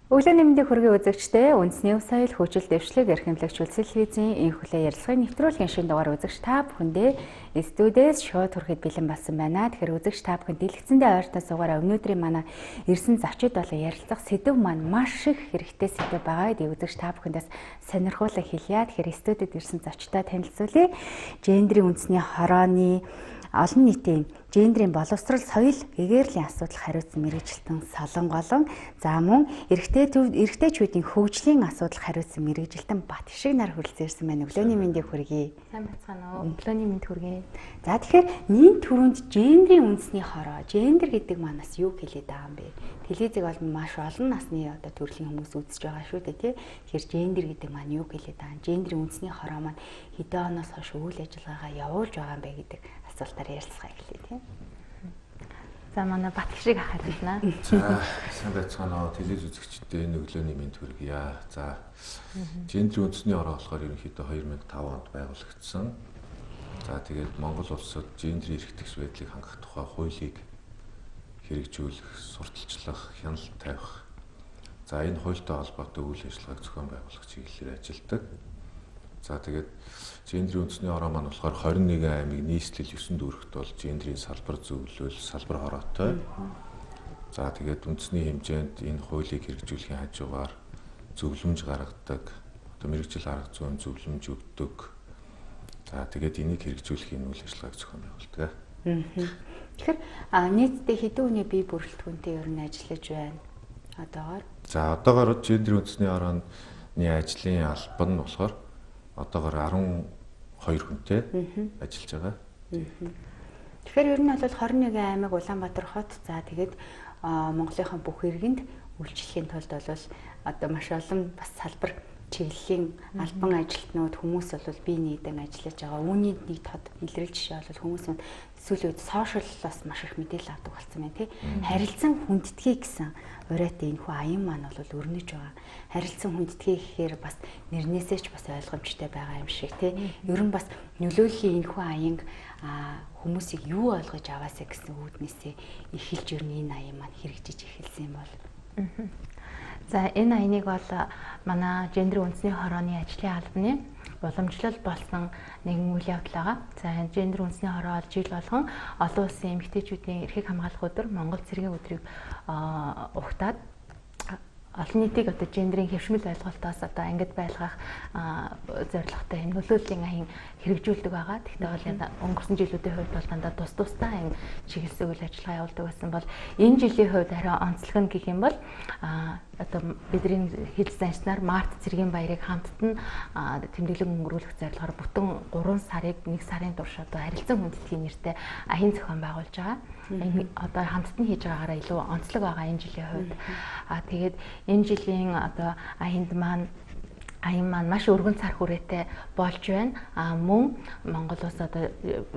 Өглөөний мэндийг хүргэе үзэгчдээ үндэсний соёл хөгжил дэвшлиг эрхэмлэгч улсын телевизийн инхүлээ ярилцлагын нэвтрүүлгийн шинэ дугаар үзэгч та бүхэндээ студиэс шууд хүрэхэд бэлэн болсон байна. Тэгэхээр үзэгч та бүхэн дэлгэцэндээ ойртон суугаараа өнөөдрийн манай ирсэн зочид болон ярилцах сэдв маань маш их хэрэгтэй сэдв байгаа. Үзэгч та бүхэндээс сонирхуулан хэлье. Тэгэхээр студид ирсэн зочдоо танилцуулъя. Гендрийн үндэсний хорооны олон нийтийн гендрийн боловсрол соёл гэгэрлийн асуудал хариуцсан мэргэжилтэн Солонголон за мөн эрэгтэйчүүдийн хөгжлийн асуудал хариуцсан мэргэжилтэн Батшиг нар хүрэлцэн ирсэн байна. Өглөөний мэндийг хүргэе. Сайн бацгаана уу? Өглөөний мэнд хүргэе. За тэгэхээр нийт түрүүнд гендрийн үндэсний хороо, гендер гэдэг манаас юу хэлээд байгаа юм бэ? Телевизийг бол маш олон насны төрлийн хүмүүс үзэж байгаа шүү дээ, тий. Тэгэхээр гендер гэдэг маань юу хэлээд байгаа юм? Гендрийн үндэсний хороо маань хэдэн оноос хойш үйл ажиллагаагаа явуулж байгаа юм бэ гэдэг асуултаар ярилцгаа эхлэе, тий. За манай Батшиг ахад байна. За сайн байцгаана уу? Телевиз үзэгчдээ энэ өглөөний мэнд хүргэе. За гендрийн үндэсний хороо болохоор ерөнхийдөө 2005 онд байгуулагдсан. За тэгээд Монгол улсад гендрийн эрхтгч байдлыг хангах тухай хуулийг хэрэгжүүлэх, сурталчлах, хяналт тавих. За энэ хуультай холбоотой үйл ажиллагааг зохион байгуулах чиглэлээр ажилладаг. За тэгээд гендрийн үндэсний хороо маань болохоор 21 аймаг нийслэл 9 дүүрэгт бол гендрийн салбар зөвлөл, салбар хороотой. За тэгээд үндэсний хэмжээнд энэ хуулийг хэрэгжүүлэхийн хажуугаар зөвлөмж гаргадаг, мэргэжил арга зүйн зөвлөмж өгдөг. За тэгээд энийг хэрэгжүүлэхийн үйл ажиллагааг зохион байгуулдаг. Тэгэхээр нийтдээ хэдэн хүний бие бүрэлдэхүүнтэй ер нь ажиллаж байна одоогоор? За одоогоор гендрийн үндэсний хорооны ажлын албан нь болохоор одоогоор 12 хүнтэй ажиллаж байгаа. Тэгэхээр ер нь бол 21 аймаг Улаанбаатар хот за тэгээд Монголынхаа бүх иргэнд үйлчлэхийн тулд бол одоо маш олон бас салбар чиглэлийн албан ажилтнууд хүмүүс бол бие нийтэн ажиллаж байгаа. Үүний нэг тод илрэл жишээ бол хүмүүс сүүлийн үед сошиаллаас маш их мэдээлэл авдаг болсон байна тий. Харилцан хүндэтгэе гэсэн урайтай энэ хүү аян маань бол өрнөж байгаа. Харилцан хүндэтгэе гэхээр бас нэрнээсээ ч бас ойлгомжтой байгаа юм шиг тий. Ер нь бас нөлөөллийн энэ хүү аянг хүмүүсийг юу ойлгож аваасаа гэсэн үүднээсээ эхэлж ер нь энэ аян маань хэрэгжиж эхэлсэн юм бол. За энэ аяныг бол манай гендрийн үндэсний хорооны ажлын албаны уламжлал болсон нэгэн үйл явдал байгаа. За гендрийн үндэсний хороо бол жил болгон олон улсын эмэгтэйчүүдийн эрхийг хамгаалах өдөр Монгол цэргийн өдрийг угтаад олон нийтийг одоо гендрийн хэвшмэл ойлголтоос одоо ангид байлгах зорилготой энэ нөлөөллийн аян хэрэгжүүлдэг байгаа. Тэгтээ бол өнгөрсөн жилүүдийн хувьд бол дандаа тусдаа аян чиглэсэн үйл ажиллагаа явуулдаг байсан бол энэ жилийн хувьд арай онцлог нь гэх юм бол одоо бидний хил занчнаар март цэргийн баярыг хамтд нь тэмдэглэн өнгөрүүлэх зорилгоор бүтэн 3 сарыг 1 сарын турш одоо харилцан хүндэтгэхийн нэртэй аян зохион байгуулж байгаа. Энэ одоо хамтд нь хийж байгаагаараа илүү онцлог байгаа энэ жилийн хувьд. Тэгээд энэ жилийн одоо аян маань маш өргөн цар хүрээтэй болж байна. Мөн Монгол улс одоо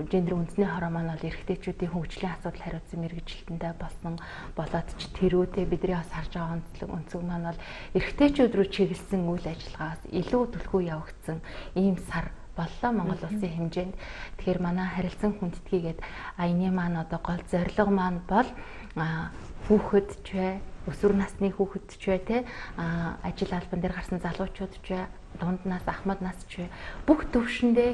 гендрийн үндэсний хороо маань бол эрэгтэйчүүдийн хөгжлийн асуудал хариуцсан мэргэжилтэндээ болсон болоод ч тэрүүтэй бидний бас харж байгаа онцлог маань бол эрэгтэйчүүд рүү чиглэсэн үйл ажиллагаас илүү түлхүү явагдсан ийм сар боллоо Монгол улсын хэмжээнд. Тэгэхээр манай харилцан хүндэтгийгээд аяны маань одоо гол зорилго маань бол хүүхэд ч бай, өсвөр насны хүүхэд ч бай те ажил албан дээр гарсан залуучууд ч бай, дунд нас, ахмад нас ч бай, бүх төвшөндөө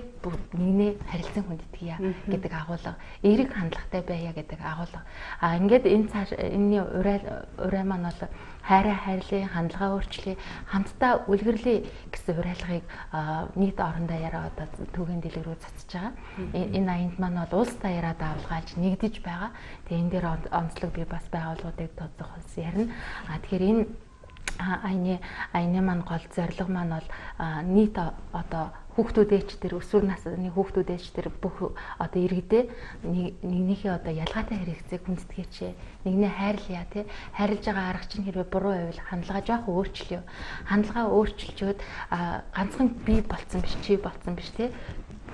нэгнээ харилцан хүндэтгийе гэдэг агуулга, эерэг хандлагатай байя гэдэг агуулга. Ингээд энэний урай маань бол хайраа хайрлаа, хандлага өөрчлөе, хамтдаа үлгэрлэе гэсэн уриалгыг нийт орондоо яриа одоо түүхэн дэлгэр рүү цацж байгаа. Энэ аянд маань бол улс даяараа давлгаалж нэгдэж байгаа. Тэгээ энэ дээр онцлог би бас байгууллагуудыг тооцоохоос ярина. Тэгэхээр энэ аяны маань гол зорилго маань бол нийт одоо хүүхдүүдээч тэр өсвөр насны хүүхдүүдээч тэр бүх одоо иргэдээ нэгнийхээ одоо ялгаатай хэрэгцээг хүндэтгээч, нэгнээ хайрлая тий. Хайрлаж байгаа арга чинь хэрвээ буруу байвал хандлага жоох өөрчлөё. Хандлага өөрчилчөөд ганцхан би болцсон биш, чи болцсон биш тий.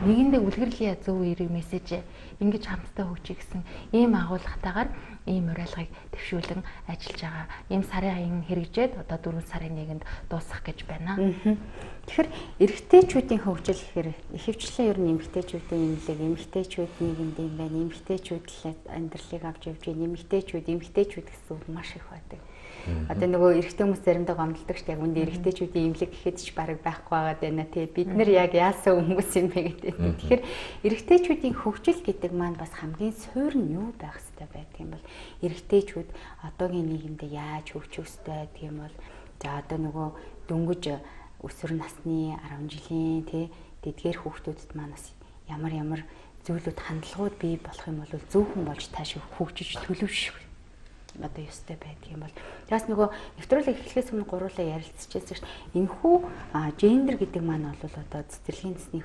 Нэгэндээ үлгэрлэе зөв эерэг мессеж ингэж хамтдаа хөгжиж гисэн ийм агуулгатайгаар ийм уриалгыг дэвшүүлэн ажиллаж байгаа. Ийм сарын аян хэрэгжээд одоо 4 сарын 1-нд дуусах гэж байна. Тэгэхээр эрэгтэйчүүдийн хөгжил гэхээр ихэвчлэн ер нь эмэгтэйчүүдийн имлэг, эмэгтэйчүүд нийгэмд юм байна, эмэгтэйчүүд л амьдралыг авч явж байна, эмэгтэйчүүд гэсэн үг маш их байдаг. Одоо нөгөө эрэгтэй хүмүүс заримдаа гомдолдог шүү дээ. Яг үндэ эрэгтэйчүүдийн имлэг гэхэд ч бараг байхгүй байгаад байна тий. Бид нар яг яасан хүмүүс юм бэ гэдэг. Тэгэхээр эрэгтэйчүүдийн хөгжил гэдэг маань бас хамгийн суурь нь юу байх ёстой байдаг юм бол эрэгтэйчүүд одоогийн нийгэмд яаж хөгжих ёстой гэдэг юм бол за одоо нөгөө дөнгөж өсвөр насны 10 жилийн тий тэдгээр хүүхдүүдэд маань бас ямар зүйлүүд хандлагууд бий болох юм бол зөвхөн болж тааш хөгжиж төлөвшөх одоо ёстой байдаг юм бол тэгээс нөгөө нэвтрүүлэг эхлэхээс өмнө гурлаа ярилцчихсан шүү дээ. Энэхүү гендер гэдэг маань бол одоо цэцэрлэгийн насны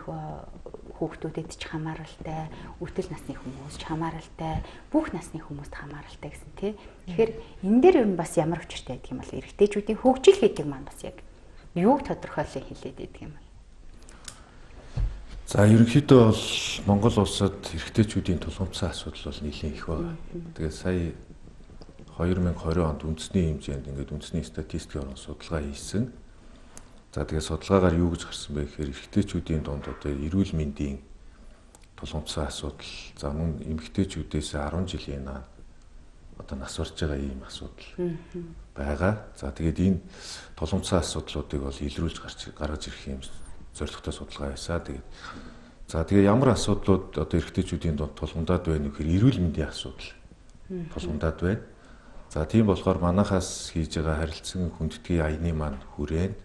хүүхдүүдэд ч хамааралтай, үтэл насны хүмүүст ч хамааралтай, бүх насны хүмүүст хамааралтай гэсэн тий. Тэгэхээр энэ дээр ер нь бас ямар учиртай байдаг юм бол эрэгтэйчүүдийн хөгжил гэдэг маань бас яг юуг тодорхойлон хэлээд байдаг юм бол. За ерөнхийдөө бол Монгол улсад эрэгтэйчүүдийн тулгымцсан асуудал бол нэлээд их байна. Тэгээд сая 2020 онд үндэсний хэмжээнд ингээд үндэсний статистикийн орон судалгаа хийсэн. За тэгээд судалгаагаар юу гэж гарсан бэ гэхээр эрэгтэйчүүдийн дунд одоо эрүүл мэндийн тулгымцсан асуудал, за мөн эмэгтэйчүүдээс 10 жилийн наан одоо нас барж байгаа ийм асуудал байгаа. За тэгээд энэ тулгымцсан асуудлуудыг бол илрүүлж гаргаж ирэх юм зорилготой судалгаа байсаа. Тэгээд ямар асуудлууд одоо эрэгтэйчүүдийн дунд тулгамдаад байна вэ гэхээр эрүүл мэндийн асуудал тулгамдаад байна. За тийм болохоор манайхаас хийж байгаа харилцан хүндэтгий аяны маань хүрээнд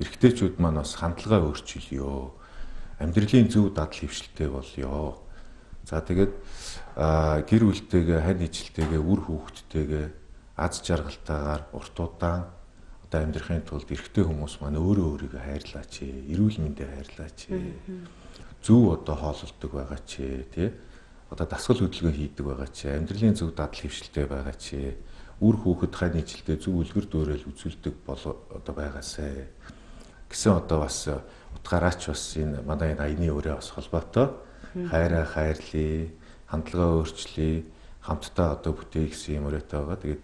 эрэгтэйчүүд маань бас хандлагаа өөрчилё. Амьдралын зөв дадал хэвшилтэй болёо. За тэгээд гэр бүлтэйгээ, хань ижилтэйгээ, үр хүүхдтэйгээ аз жаргалтайгаар урт удаан одоо амьдрахын тулд эрэгтэй хүмүүс маань өөрийгөө хайрлаач, эрүүл мэндээ хайрлаач. Зөв одоо хооллолдог байгаа ч тий. Одоо дасгал хөдөлгөөн хийдэг байгаа ч, амьдралын зөв дадал хэвшилтэй байгаа ч, үр хүүхэд хань ижилтэй зөв үлгэр дуурайл үзүүлдэг одоо байгаасай гэсэн одоо бас утгаараач бас энэ манай аяны өрөө бас холбоотой хайраа хайрлаа, хандлагаа өөрчлөе, хамтдаа одоо бүтээе гэсэн юм өрөөтэй байгаа. Тэгээд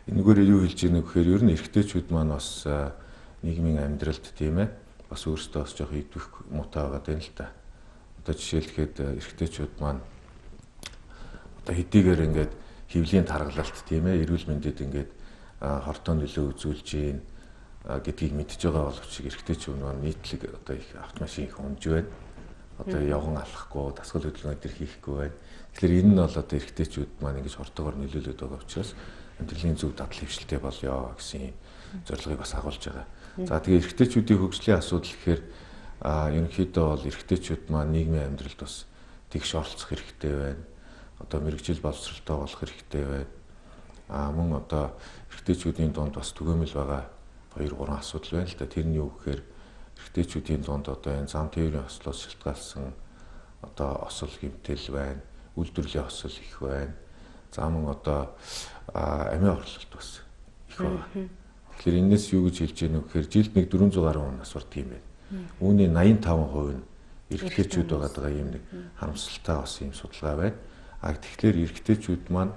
энэгээр юу хэлж ийнэ гэхээр ер нь эрэгтэйчүүд маань бас нийгмийн амьдралд тийм ээ бас өөрсдөө бас жоох идвэх муутай байгаа юм л та. Одоо жишээлхэд эрэгтэйчүүд маань одоо хэдийгээр ингээд хөвлийн таргалалт тийм ээ эрүүл мэндэд ингээд хортоо нөлөө үзүүлж гин гэдгийг мэдж байгаа боловч эрэгтэйчүүд маань нийтлэг одоо их автомашин их унж байна. Одоо явган алахгүй, дасгал хөдөлгөөн дээр хийхгүй байна. Тэгэхээр энэ нь бол одоо эрэгтэйчүүд маань ингэж хортоогоор нөлөөлөд байгаа учраас амьдралын зөв дадал хэвшилтэй болёо гэсэн зорилгыг бас агуулж байгаа. За тэгээ эрэгтэйчүүдийн хөгжлийн асуудал гэхээр ерөнхийдөө бол эрэгтэйчүүд маань нийгмийн амьдралд бас тэгш оролцох хэрэгтэй байна. Одоо мэрэгжил боловсролтой болох хэрэгтэй байна. Мөн одоо эрэгтэйчүүдийн дунд бас түгээмэл байгаа 2-3 асуудал байна л да. Тэр нь юу гэхээр эрэгтэйчүүдийн дунд одоо энэ зам тээврийн ослоос шалтгаалсан одоо осол гэмтэл байна. Үйлдвэрлэлийн осол их байна. За мөн одоо амиа орлолт бас их байна. Тэгэхээр энэс юу гэж хэлж яах вэ гэхээр жилд нэг 400 гаруй хүн нас бардаг юм байна. Үүний 85% нь эрэгтэйчүүд байгаа юм нэг харамсалтай бас юм судалгаа байна. Тэгэхээр эрэгтэйчүүд маань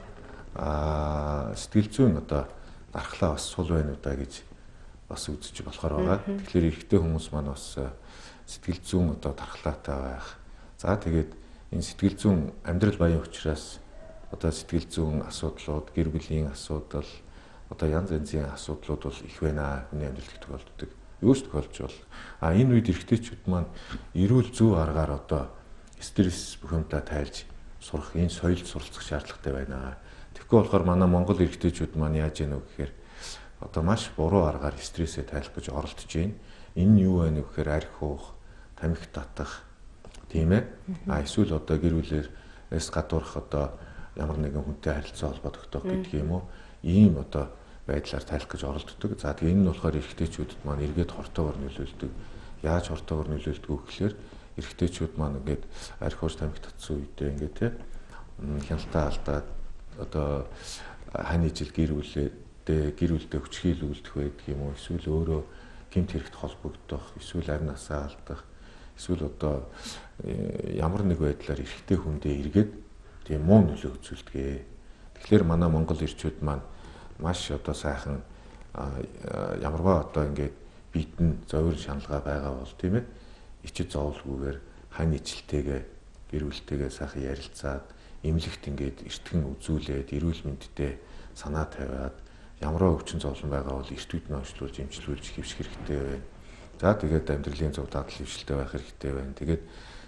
сэтгэл зүйн одоо дархлаа бас сул байна уу да гэж бас үзэж болохоор байгаа. Тэгэхээр эрэгтэй хүмүүс маань бас сэтгэл зүйн одоо дархлаатай байх. За тэгээд энэ сэтгэл зүйн амьдрал баян учраас одоо сэтгэл зүйн асуудлууд, гэр бүлийн асуудал, одоо янз янзын асуудлууд бол их байна. Хүний амьдралд тохиолддог. Юу ч тохиолж бол энэ үед эрэгтэйчүүд маань эрүүл зөв аргаар одоо стресс бухимдаа тайлж сурах энэ соёлд суралцах шаардлагатай байна. Тэгэхгүй болохоор манай Монгол эрэгтэйчүүд маань яаж яах вэ гэхээр одоо маш буруу аргаар стрессээ тайлах гэж оролдож байна. Энэ нь юу вэ гэхээр арх уух, тамхи татах, тийм ээ. Эсвэл одоо гэр бүлээс гадуурх одоо ямар нэгэн хүнтэй харилцаа холбоо тогтоох гэдэг юм уу? Ийм одоо байдлаар тайлах гэж оролддог. За тэгээ энэ нь болохоор эрэгтэйчүүдэд маань эргээд хортоогоор нөлөөлдөг. Яаж хортоогоор нөлөөлдөг вэ гэхээр эрэгтэйчүүд маань ингээд арх ууж тамхи татсан үедээ ингээд тийм хяналтаа алдаад одоо хань ижил гэр бүлдээ хүчрхийл үлдэх байдаг юм уу? Эсвэл өөрөө гэмт хэрэгт холбогдох, эсвэл амь насаа алдах, эсвэл одоо ямар нэг байдлаар эрэгтэй хүндээ эргээд тийм муу нөлөө үзүүлдэг. Тэгэхээр манай Монгол ирчүүд маань маш одоо сайхан ямарваа одоо ингээд биетэн зовир шаналгаа байгаа бол тийм ээ ичид зовлгүйгээр хань ижилтэйгээ гэр бүлтэйгээ сайхан ярилцаад эмнэлэгт ингээд эртхэн үзүүлээд эрүүл мэндэд санаа тавиад ямарваа өвчин зовлон байгаа бол эрт үеийн онцлуулж эмчилүүлж хэвших хэрэгтэй байна. За тэгээд амьдралын зөв дадал хөвшилтэй байх хэрэгтэй байна. Тэгээд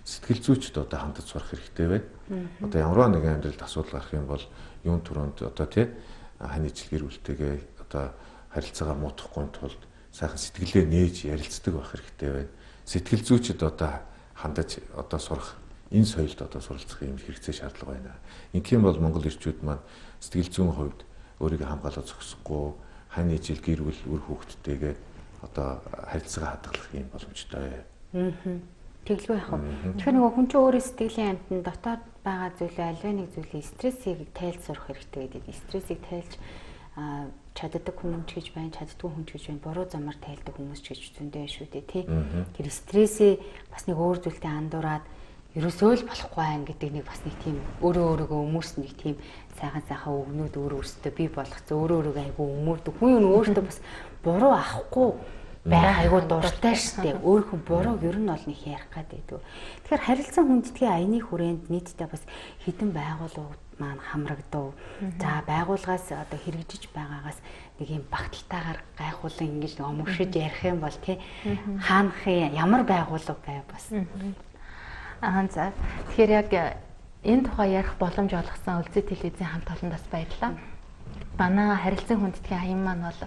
сэтгэл зүйчд одоо хандаж сурах хэрэгтэй байна. Одоо ямарваа нэгэн амьдралд асуудал гарах юм бол юун түрүүнд одоо тий хань ижил гэр бүлтэйгээ одоо харилцаагаа муудахгүй тулд сайхан сэтгэлээ нээж ярилцдаг байх хэрэгтэй байна. Сэтгэл зүйчд одоо хандаж одоо сурах энэ соёлд одоо суралцах юм хэрэгцээ шаардлага байна. Ингээм бол Монгол ирчүүд маань сэтгэл зүйн хувьд өөрийгөө хамгаалаад зогсохгүй хань ижил гэр бүл үр хүүхдтэйгээ одоо харилцаагаа хадгалах юм боломжтой. Тэглгүй яах вэ? Тэгэхээр нөгөө хүн чинь өөрөө сэтгэлийн амтнд дотоод байгаа зүйлээ аливаа нэг зүйлийг стрессийг тайлж сурах хэрэгтэй гэдэг. Стрессийг тайлж чаддаг хүн ч гэж байна, чаддгүй хүн ч гэж байна. Буруу замаар тайлдаг хүмүүс ч гэж зөндөө шүү дээ, тий. Тэр стрессээ бас нэг өөр зүйлтэй андуураад ерөөсөө л болохгүй айн гэдэг нэг бас нэг тийм өөрөөгөө өмөрс нэг тийм сайхан өгнүүд өөрөөсөө бий болгоцсон өөрөөгөө айгу өмөрдөг. Хүн өөртөө бас буруу авахгүй байх айгу дуртай штэ. Өөрөө бурууг ер нь бол нэг ярих гэдэг. Тэгэхээр харилцан хүндэтгэлийн аяны хүрээнд нийтдээ бас хэдэн байгууллагууд маань хамрагдав. За байгууллагаас одоо хэрэгжиж байгаагаас нэг юм багталтайгаар гайхуулан ингэж омгшиж ярих юм бол тий хаанах ямар байгууллага байв бас. За тэгэхээр яг энэ тухай ярих боломж олгосон Үлзий телевизийн хамт олондоос баярлалаа. Манай харилцан хүндэтгэлийн аян маань бол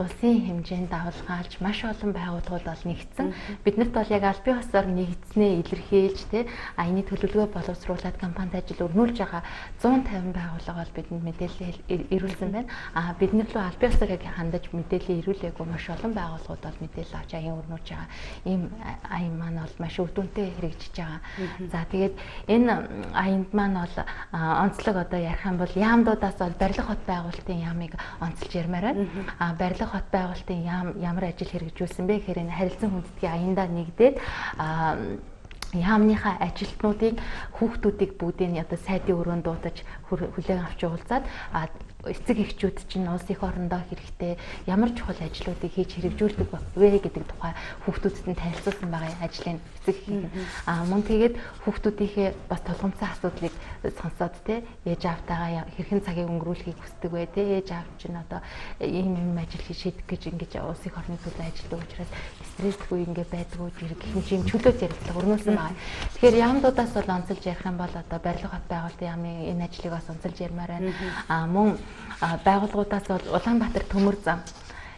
улсын хэмжээнд давалгаалж маш олон байгууллагууд бол нэгдсэн. Биднэрт бол яг аль бие усаар нэгдснээ илэрхийлж тэ аяны төлөвлөгөө боловсруулад кампанит ажил өрнүүлж байгаа 150 байгууллага бол бидэнд мэдээлэл ирүүлсэн байна. Бид нар рүү аль бие усаар яг хандаж мэдээлэл ирүүлээгүй маш олон байгууллагууд бол мэдээлэл авч аян өрнүүлж байгаа. Ийм аян маань бол маш өв дүнтэй хэрэгжиж байгаа. За тэгээд энэ аянд маань бол онцлог одоо ярих юм бол яамдуудаас бол барилга хот байгуулалтын ямыг онцолж ярмаар байна. Барилга хот байгуулалтын ямар ажил хэрэгжүүлсэн бэ гэхээр энэ харилцан хүндэтгэлийн аяндаа нэгдээд яамныхаа ажилтнуудыг хүүхдүүдийг бүгдийг нь одоо сайдын өрөөнд дуудаж хүлээн авч уулзаад эцэг эхчүүд чинь улс их орондоо хэрэгтэй ямар чухал ажлуудыг хийж хэрэгжүүлдэг вэ гэдэг тухай хүүхдүүдэд нь танилцуулсан байгаа ажлын эцэг эхийг мөн тэгээд хүүхдүүдийнхээ бас толгомцсон асуудлыг сонсоод те ээж аавтайгаа хэрхэн цагийг өнгөрүүлэхийг хүсдэг вэ те ээж аав чинь одоо ийм ажил шийдэх гэж ингэж улс их орны төлөө ажилладаг учраас стрессгүй ингэ байдгүй гэх юм чөлөөт ярилцлага өрнүүлсэн байгаа. Тэгэхээр яамдуудаас бол онцолж ярих юм бол одоо барилга хот байгуулалтын яамын энэ ажлыг бас онцолж ярмаар байна. Мөн байгууллагуудаас бол Улаанбаатар төмөр зам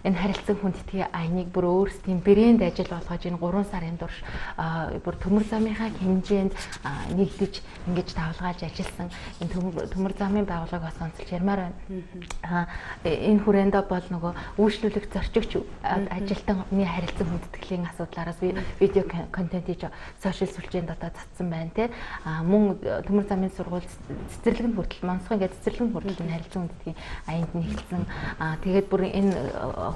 энэ харилцан хүндэтгэлийн аяныг бүр өөрсдийн брэнд ажил болгож энэ 3 сарын турш бүр төмөр замынхаа хэмжээнд нэгдэж ингэж давалгаалж ажилласан энэ төмөр замын байгууллагаас онцолж ярмаар байна. Энэ хүрээндээ бол нөгөө үйлчлүүлэх зорчигч ажилтны харилцан хүндэтгэлийн асуудлаараас видео контент хийж сошиал сүлжээнд одоо цацсан байна те. Мөн төмөр замын сургууль цэцэрлэг нь хүртэл Монсгын гэж цэцэрлэг нь хүртэл энэ харилцан хүндэтгэлийн аянд нэгдсэн. Тэгээд бүр энэ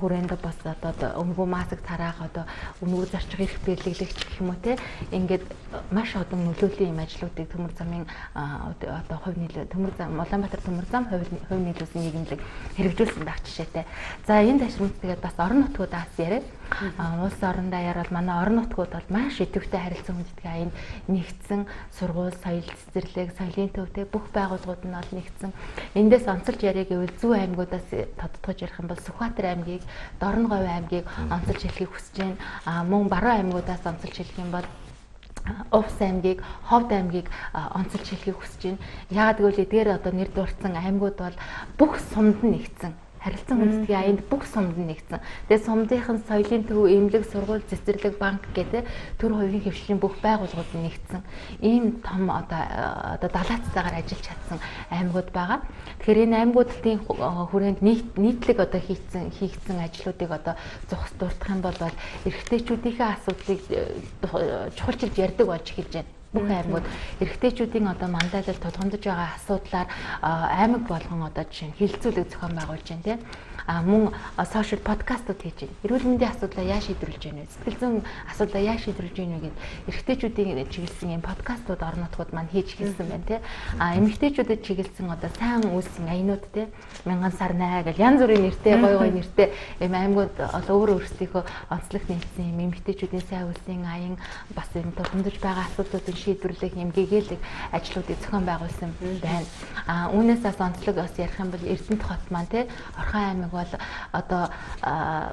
хүрээнд бас одоо өмгөө маск тараах одоо өмгөө зарчих эрх биелэгдэх гэх юм уу те ингээд маш олон нөлөөллийн юм ажлуудыг төмөр замын одоо хувь нийлүү төмөр зам Улаанбаатар төмөр зам хувь нийлүүлсэн нийгэмлэг хэрэгжүүлсэн байх жишээтэй. За энэ ташрамт тэгээд бас орон нутгуудаас яриа. Улс орон даяар бол манай орон нутгууд бол маш идэвхтэй харилцан хүндэтгэлийн аянд нэгдсэн сургууль, соёл цэцэрлэг, соёлын төвтэй бүх байгууллагууд нь бол нэгдсэн. Эндээс онцолж яриа гэвэл зүү аймагуудаас тодтогч ярих юм бол Сүхбаатар аймгийг, Дорноговь аймгийг онцолж хэлхийг хүсэж байна. Мөн баруун аймагуудаас онцолж хэлэх юм бол Увс аймгийг, Ховд аймгийг онцолж хэлхийг хүсэж байна. Яагаад гэвэл эдгээр одоо нэр дурдсан аймагуд бол бүх сумд нь нэгдсэн. Харилцан хүндэтгэлийн аянд бүх сумд нэгдсэн. Тэгээд сумдынхан соёлын төв, эмнэлэг, сургууль, цэцэрлэг, банк гэдэг төр хувийн хвшлийн бүх байгууллагууд нэгдсэн. Ийм том одоо далаацтайгаар ажиллаж чадсан аймагуд байгаа. Тэгэхээр энэ аймагуудын хүрээнд нийтлэг одоо хийгдсэн ажлуудыг одоо дурдах юм бол эрэгтэйчүүдийнхээ асуудлыг чухалчилж ярьдаг болж эхэлж байна. Бүх аймагуд эрэгтэйчүүдийн одоо мандайлал тулгамдж байгаа асуудлаар аймаг болгон одоо жишээ нь хилцүүлэг зохион байгуулж байна тийм. мөн сошиал подкастууд хийж байна. Эрүүл мэндийн асуудлаа яаж шийдвэрлэж байна вэ? Сэтгэл зүйн асуудлаа яаж шийдвэрлэж байна вэ гэд эрэгтэйчүүдийн чиглэсэн юм подкастууд орон нутгууд маань хийж хэлсэн байна тий. Эмэгтэйчүүдэд чиглэсэн одоо сайн үйлсийн аянууд тий. Мянган сарнаа гэл янз бүрийн нэртэй гоё нэртэй юм аймагуд өөр өөрсдийнхөө онцлог нэмсэн юм эмэгтэйчүүдийн сайн үйлсийн аян бас юм тулгамдж байгаа асуудлуудыг шийдвэрлэх юм гэгээлэг ажлуудыг зохион байгуулсан байна. Үүнээс бас онцлог бас ярих юм бол Эрдэнэт хот маань тий Орхон аймаг бол одоо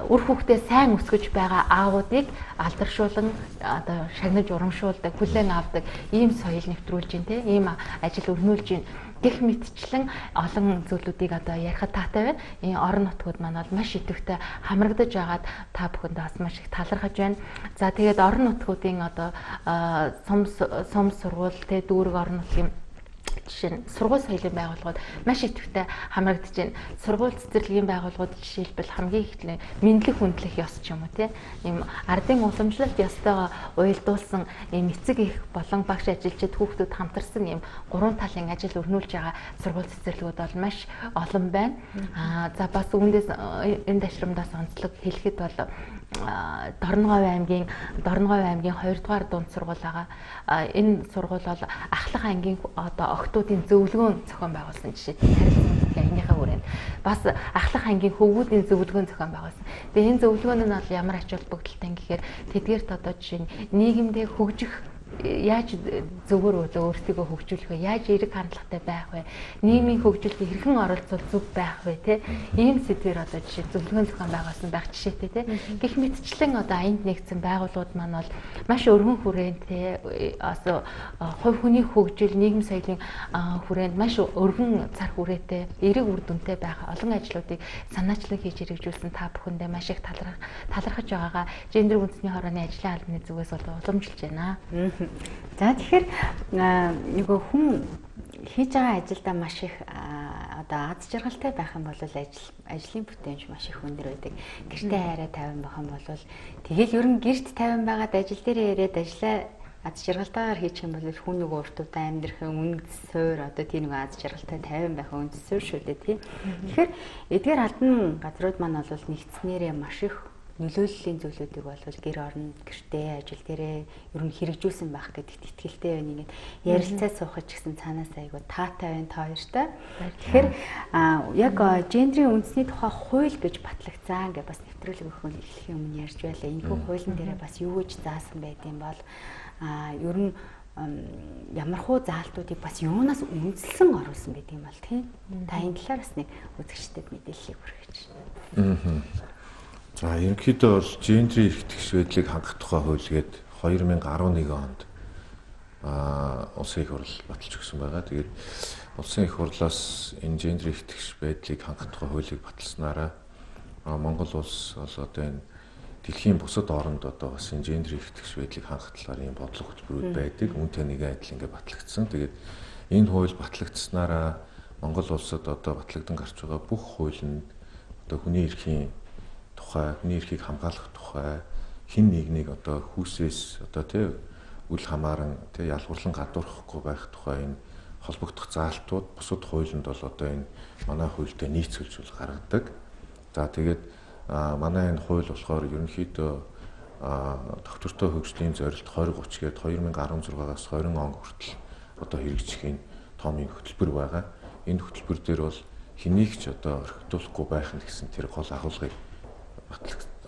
үр хүүхдээ сайн өсгөж байгаа аавуудыг алдаршуулан одоо шагнаж урамшуулдаг, хүлээн авдаг ийм соёл нэвтрүүлж байна тий ийм ажил өрнүүлж байна. Гэх мэтчлэн олон зүйлүүдийг одоо ярихад таатай байна. Энэ орон нутгууд маань бол маш идэвхтэй хамрагдаж байгаад та бүхэнд бас маш их талархаж байна. За тэгээд орон нутгуудын одоо сум сургууль тэ дүүрэг орон нутгийн жишээ нь сургууль соёлын байгууллагууд маш идэвхтэй хамрагдаж байна. Сургууль цэцэрлэгийн байгууллагууд жишээлбэл хамгийн ихний мэдлэг хүндлэх ёс ч юм уу тийм ийм ардын уламжлалт ёстойгоо уялдуулсан ийм эцэг их болон багш ажилчид хүүхдүүд хамтарсан ийм гурван талын ажил өрнүүлж байгаа сургууль цэцэрлэгүүд бол маш олон байна. За бас үүндээс энэ ташрамдаас онцлог хэлэхэд бол Дорноговь аймгийн 2 дугаар дунд сургууль байгаа. Энэ сургууль бол Ахлах ангийн одоо охтуудын зөвлөгөөн зохион байгуулсан жишээ. Харилцан ангийнхаа хүрээнд бас Ахлах ангийн хөвгүүдийн зөвлөгөөн зохион байгуулсан. Тэгээ энэ зөвлөгөөн нь бол ямар ач холбогдолтой гэхээр тэдгээрт одоо жишээ нь нийгэмдээ хөгжих яаж зөвөр өөртөө хөгжүүлэх вэ? Яаж эерэг хандлагатай байх вэ? Нийгмийн хөгжилд хэрхэн оролцвол зөв байх вэ? Тэ ийм сэдвэр одоо жишээ зөвлөгөөн зохион байгуулсан байх жишээтэй тэ. Гэх мэтчлэн одоо аянд нэгдсэн байгууллагууд маань бол маш өргөн хүрээнд тэ хувь хүний хөгжил, нийгэм соёлын хүрээнд маш өргөн цар хүрээтэй, эерэг үр дүнтэй байх олон ажлуудыг санаачлан хийж хэрэгжүүлсэн та бүхэндээ маш их талархаж байгаагаа гендер үндэсний хорооны ажлын албаны зүгээс бол уламжилж байна. За тэгэхээр нөгөө хүн хийж байгаа ажилдаа маш их одоо аз жаргалтай байх юм бол ажлын бүтээмж маш их өндөр байдаг. Гэртээ хайраа тайван байх юм бол тэгэл ер нь гэрт тайван байгаад ажил дээр ирээд ажлаа аз жаргалтайгаар хийчих юм бол хүн нөгөө урт удаан амьдрахын үнэт суурь одоо тийм нэг аз жаргалтай тайван байх үнэт суурь шүү дээ тийм. Тэгэхээр эдгээр албан газрууд маань бол нэгдснээрээ маш их нөлөөллийн зүйлүүдийг бол гэр орон гэртээ ажил дээрээ ер нь хэрэгжүүлсэн байх гэдэгт итгэлтэй байна. Ингээд ярилцаа суухад ч гэсэн цаанаас айгуу таатай байна та хоёртай. Тэгэхээр яг гендрийн үндэсний тухай хууль гэж батлагдсан гэж бас нэвтрүүлэг өгөх эхлэхийн өмнө ярьж байлаа. Энэ хуулийн дээрээ бас юу гэж заасан байдığım бол ер нь ямархуу заалтуудыг бас юунаас үнэлсэн оруулсан байдığım бол тийм. Та энэ талаар бас нэг үзэгчдэд мэдээллийг хүргэж байна. За ерөнхийдөө бол гендрийн эрх тэгш байдлыг хангах тухай хууль гээд 2011 онд улсын их хурл баталж өгсөн байгаа. Тэгээд улсын их хурлаас энэ гендрийн эрх тэгш байдлыг хангах тухай хуулийг баталснараа Монгол улс бол одоо энэ дэлхийн бусад оронд одоо бас энэ гендрийн эрх тэгш байдлыг хангах талаар ийм бодлого хөтөлбөрүүд байдаг. Үүнтэй нэгэн адил ингээд батлагдсан. Тэгээд энэ хууль батлагдсанараа Монгол улсад одоо батлагдсан гарч байгаа бүх хууль нь одоо хүний эрхийн тухай, хүний эрхийг хамгаалах тухай, хэн нэгнийг одоо хүүсээс одоо тий үл хамааран тий ялгуурлан гадуурхахгүй байх тухай энэ холбогдох заалтууд бусад хуулинд бол одоо энэ манай хуультай нийцүүлж гаргадаг. За тэгээд манай энэ хууль болохоор ерөнхийдөө доктортой хөгжлийн зорилт 2030 гээд 2016-аас 20 он хүртэл одоо хэрэгжихийн томын хөтөлбөр байгаа. Энэ хөтөлбөр дээр бол хэнийг ч одоо орхитуулахгүй байх нь гэсэн тэр гол агуулгыг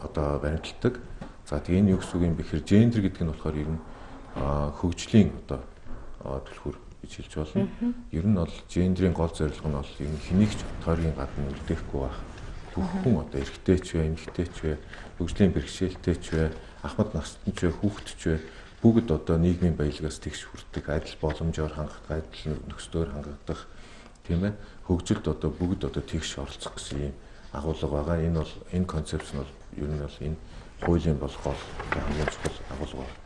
одоо баримталдаг. За тэгээ энэ юу гэсэн үг юм бэ гэхээр гендер гэдэг нь болохоор ер нь хөгжлийн одоо түлхүүр гэж хэлж болно. Ер нь бол гендерийн гол зорилго нь бол ер нь хэнийг ч тойргийн гадна үлдээхгүй байх. Бүх хүн одоо эрэгтэй ч вэ, эмэгтэй ч вэ, хөгжлийн бэрхшээлтэй ч вэ, ахмад настай ч вэ, хүүхэд ч вэ бүгд одоо нийгмийн баялгаас тэгш хүрдэг, адил боломжоор хангах, адил нөхцлөөр хангагдах тийм ээ. Хөгжилд одоо бүгд одоо тэгш оролцох гэсэн юм агуулга байгаа. Энэ бол энэ концепц нь бол ер нь бол энэ хуулийн бол гол хамгийн чухал агуулга байна.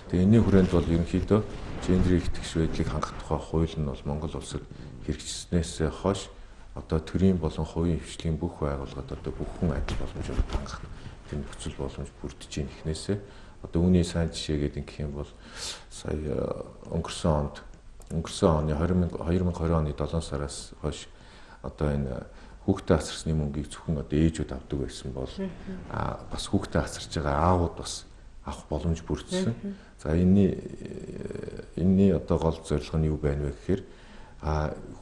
Тэгээ энэний хүрээнд бол ерөнхийдөө гендрийн эрх тэгш байдлыг хангах тухай хууль нь бол Монгол улсад хэрэгжснээс хойш одоо төрийн болон хувийн хвшлийн бүх байгууллагад одоо бүх хүн адил боломжоор хангах тийм нөхцөл боломж бүрдэж ийн ихнээсээ одоо үүний сайн жишээ гэдэг гэх юм бол сая өнгөрсөн оны 2020 оны 7 сараас хойш одоо энэ хүүхдээ асарсны мөнгийг зөвхөн одоо ээжүүд авдаг байсан бол бас хүүхдээ асарч байгаа аавууд бас авах боломж бүрдсэн. За энэний одоо гол зорилго нь юу байна вэ гэхээр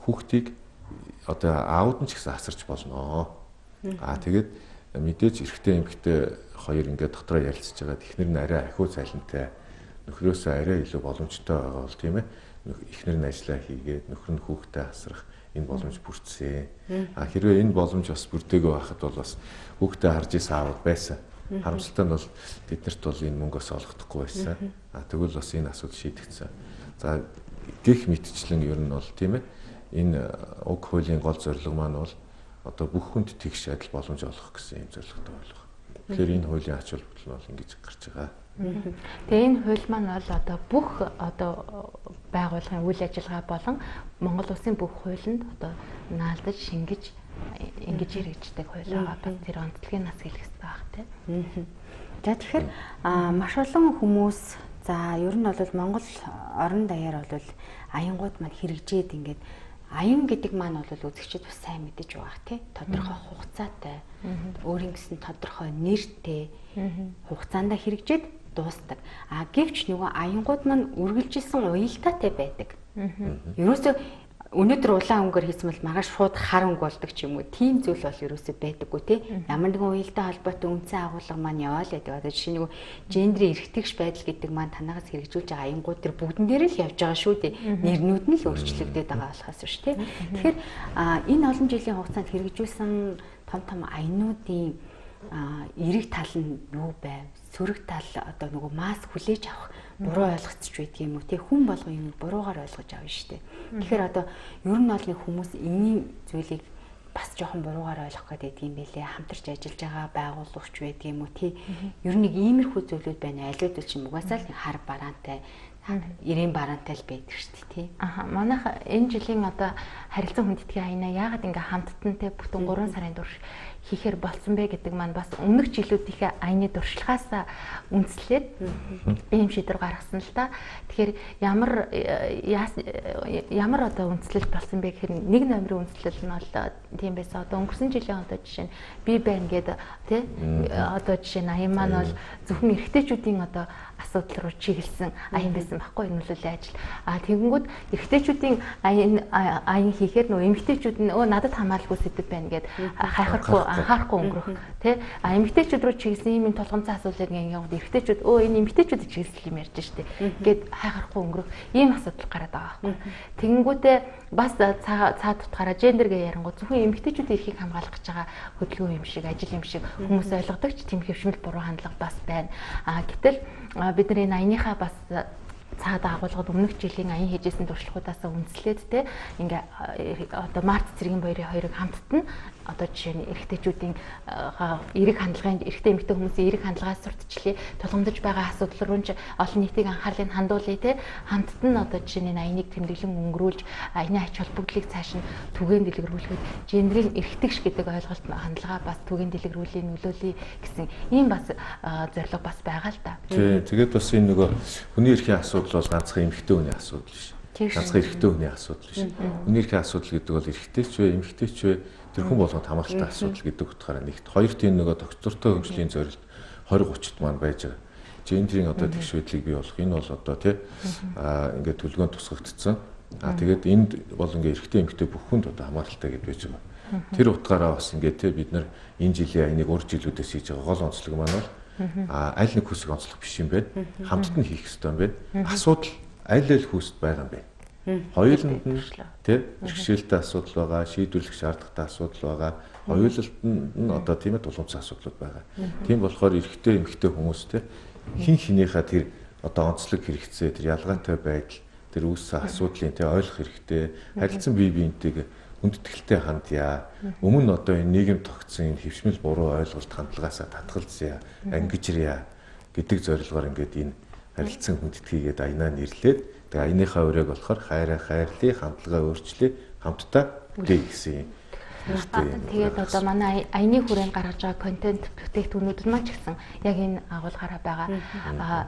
хүүхдийг одоо аауд нь ч гэсэн асарч болно. Тэгээд мэдээж эрэгтэй эмэгтэй хоёр ингээд дотроо ярилцж байгаа. Эхнэр нь арай ахиу цайлантай, нөхрөөсөө арай илүү боломжтой байгаа бол тийм ээ. Эхнэр нь ажиллаа хийгээд нөхөр нь хүүхдээ асрах энэ боломж бүрдсэн. Хэрвээ энэ боломж бас бүрдээгүй байхад бол бас хүүхдээ харж исэн аавууд байсан. Харамсалтай нь бол тэднэрт бол энэ мөнгөөс олгохдохгүй байсан. Тэгвэл бас энэ асуудал шийдэгдсэн. За гэх мэтчлэн ер нь бол тийм ээ. Энэ уг хуулийн гол зорилго маань бол одоо бүх хүнд тэгш адил боломж олгох гэсэн юм зорилготой байлаа. Тэгэхээр энэ хуулийн ач холбогдол нь бол ингэж гарч байгаа. Тэгээ энэ хууль маань бол одоо бүх одоо байгууллагын үйл ажиллагаа болон Монгол улсын бүх хуулинд одоо наалдаж шингэж ингэж хэрэгждэг хууль байгаа. Бас тэр онцлогийг нас хэлэх хэрэгтэй байх тийм. За тэгэхээр маш олон хүмүүс за ер нь бол Монгол орон даяар бол аянгууд маань хэрэгжээд ингээд аян гэдэг маань бол үзэгчид бас сайн мэдэж байгаа тий. Тодорхой хугацаатай, өөрийн гэсэн тодорхой нэртэй хугацаанд хэрэгжээд дуустдаг. Гэвч нөгөө аянгууд маань үргэлжилсэн уялдаатай байдаг. Ерөөсөө өнөөдөр улаан өнгөөр хийсэн бол маргааш шууд хар өнгө болдог ч юм уу. Тийм зүйл бол ерөөсөө байдаггүй тий. Ямар нэгэн уялдаа холбоотой үндсэн агуулга маань яваал гэдэг. Одоо жишээ нэг гендрийн эргэтгэж байдал гэдэг маань танаагаас хэрэгжүүлж байгаа аянгууд төр бүгдэн дээр л явж байгаа шүү дээ. Нэрнүүд нь л өөрчлөгдөд байгаа болохоос биш тий. Тэгэхээр энэ олон жилийн хугацаанд хэрэгжүүлсэн том аянуудын эрэг тал нь юу байв? Сөрөг тал одоо нөгөө маск хүлээж авах буруу ойлгоцч байдаг юм уу те хүн болгон юм буруугаар ойлгож авна шүү дээ. Тэгэхээр одоо ер нь бол нэг хүмүүс энэ зүйлийг бас жоохон буруугаар ойлгох гэдэг юм байлээ. Хамтарч ажиллаж байгаа байгууллагч байдаг юм уу те. Ер нь нэг иймэрхүү зүйлүүд байна. Алиуд ч юм угаасаа л хар бараантай эрийн бараантай л байдаг шүү дээ тий. Манайх энэ жилийн одоо харилцан хүндэтгэхийн аянаа яагаад ингээ хамттантай бүтэн 3 сарын турш хийхээр болсон бэ гэдэг маань бас өмнөх жилүүдийнхээ аяны туршлагаас үндэслээд ийм шийдвэр гаргасан л та. Тэгэхээр ямар одоо үндэслэл болсон бэ гэхээр нэг номерын үндэслэл нь бол тийм байсан. Одоо өнгөрсөн жилийн одоо жишээ нь би байна гэдэг тий одоо жишээ нь аян маань бол зөвхөн эрэгтэйчүүдийн одоо асуудал руу чиглэсэн аян байсан байхгүй нөлөөллийн ажил. Тэгэнгүүт эрэгтэйчүүдийн аян хийхээр нөө эмэгтэйчүүд нь надад хамааралгүй сэдв байна гэд анхаарахгүй өнгөрөх тий эмэгтэйчүүд рүү чиглэсэн юм толгомцоо асуулыг ингээд эрэгтэйчүүд энэ эмэгтэйчүүдэд чиглэсэн юм ярьж штэ гэд хайхарахгүй өнгөрөх ийм асуудал гараад байгаа байхгүй. Тэгэнгүүтээ бас цаад утгаараа гендер гэ ярангууд зөвхөн эмэгтэйчүүдийн эрхийг хамгаалах гэж байгаа хөдөлгөөн юм шиг ажил юм шиг хүмүүс ойлгодог ч тийм хэвшмэл буруу хандлага бас байна. Гэтэл бид нар энэ аяныхаа бас цаад агуулгад өмнөх жилийн аян хийжсэн туршлагуудаас үндэслээд те ингээ одоо март цэргийн баярын хоёрыг хамтд нь одоо жишээ нь эрэгтэйчүүдийн эрэг хандлагын эрэгтэй эмэгтэй хүмүүсийн эрэг хандлагаас сурталчлаа тулгамдж байгаа асуудал руу олон нийтийн анхаарлыг хандуулъя те хамтд нь одоо жишээ нь аяныг тэмдэглэн өнгөрүүлж аяны ач холбогдлыг цааш нь түгээн дэлгэрүүлэхэд гендрийн эрэгтэгш гэдэг ойлголт хандлага бас түгээн дэлгэрүүлэх нөлөөлөе гэсэн ийм бас зорилго бас байгаа л да. Тэгээд бас энэ нөгөө хүний эрхийн асуудал бол ганцхан эмэгтэй хүний асуудал биш. Ганцхан эрэгтэй хүний асуудал биш. Хүний эрхийн асуудал гэдэг бол эрэгтэйч вэ, эмэгтэйч вэ тэр хүн болгонд хамааралтай асуудал гэдэг утгаараа нэгт хоёр тийм нөгөө доктортой хөгжлийн зорилт 2030-д маань байж байгаа. Гендрийн одоо тэгш байдлыг бий болох энэ бол одоо тий ингээд төлөвлөгөөнд тусгагдсан. Тэгээд энд бол ингээд эрэгтэй эмэгтэй бүх хүнд одоо хамааралтай гэж байж байгаа. Тэр утгаараа бас ингээд тий бид нар энэ жилийн аяныг урд жилүүдээс хийж байгаа гол онцлог маань бол аль нэг хүсэг онцлог биш юм байна. Хамтд нь хийх ёстой юм байна. Асуудал аль хүсэд байгаа юм бэ? Хоёуланд нь тий бэрхшээлтэй асуудал байгаа, шийдвэрлэх шаардлагатай асуудал байгаа. Хоёулалд нь одоо тийм ээ тулгымцсан асуудлууд байгаа. Тийм болохоор эрэгтэй эмэгтэй хүмүүс тий хин хинийхээ тэр одоо онцлог хэрэгцээ, тэр ялгаатай байдал, тэр үүссэн асуудлын тий ойлгох хэрэгтэй, харилцан бие биентэйг хүндэтгэлтэй хандъя. Өмнө нь одоо энэ нийгэм тогтсон энэ хэвшмэл буруу ойлголт хандлагаасаа татгалзъя, ангижръя гэдэг зорилгоор ингээд энэ харилцан хүндэтгийгээд аянаа нэрлээд тэгээ аяныхаа өрөөг болохоор хайрлая, хандлагаа өөрчлөе, хамтдаа бүтээе гэсэн юм. Тэгээд одоо манай аяны хүрээнд гаргаж байгаа контент бүтээгдэхүүнүүд маань ч гэсэн яг энэ агуулгаараа байгаа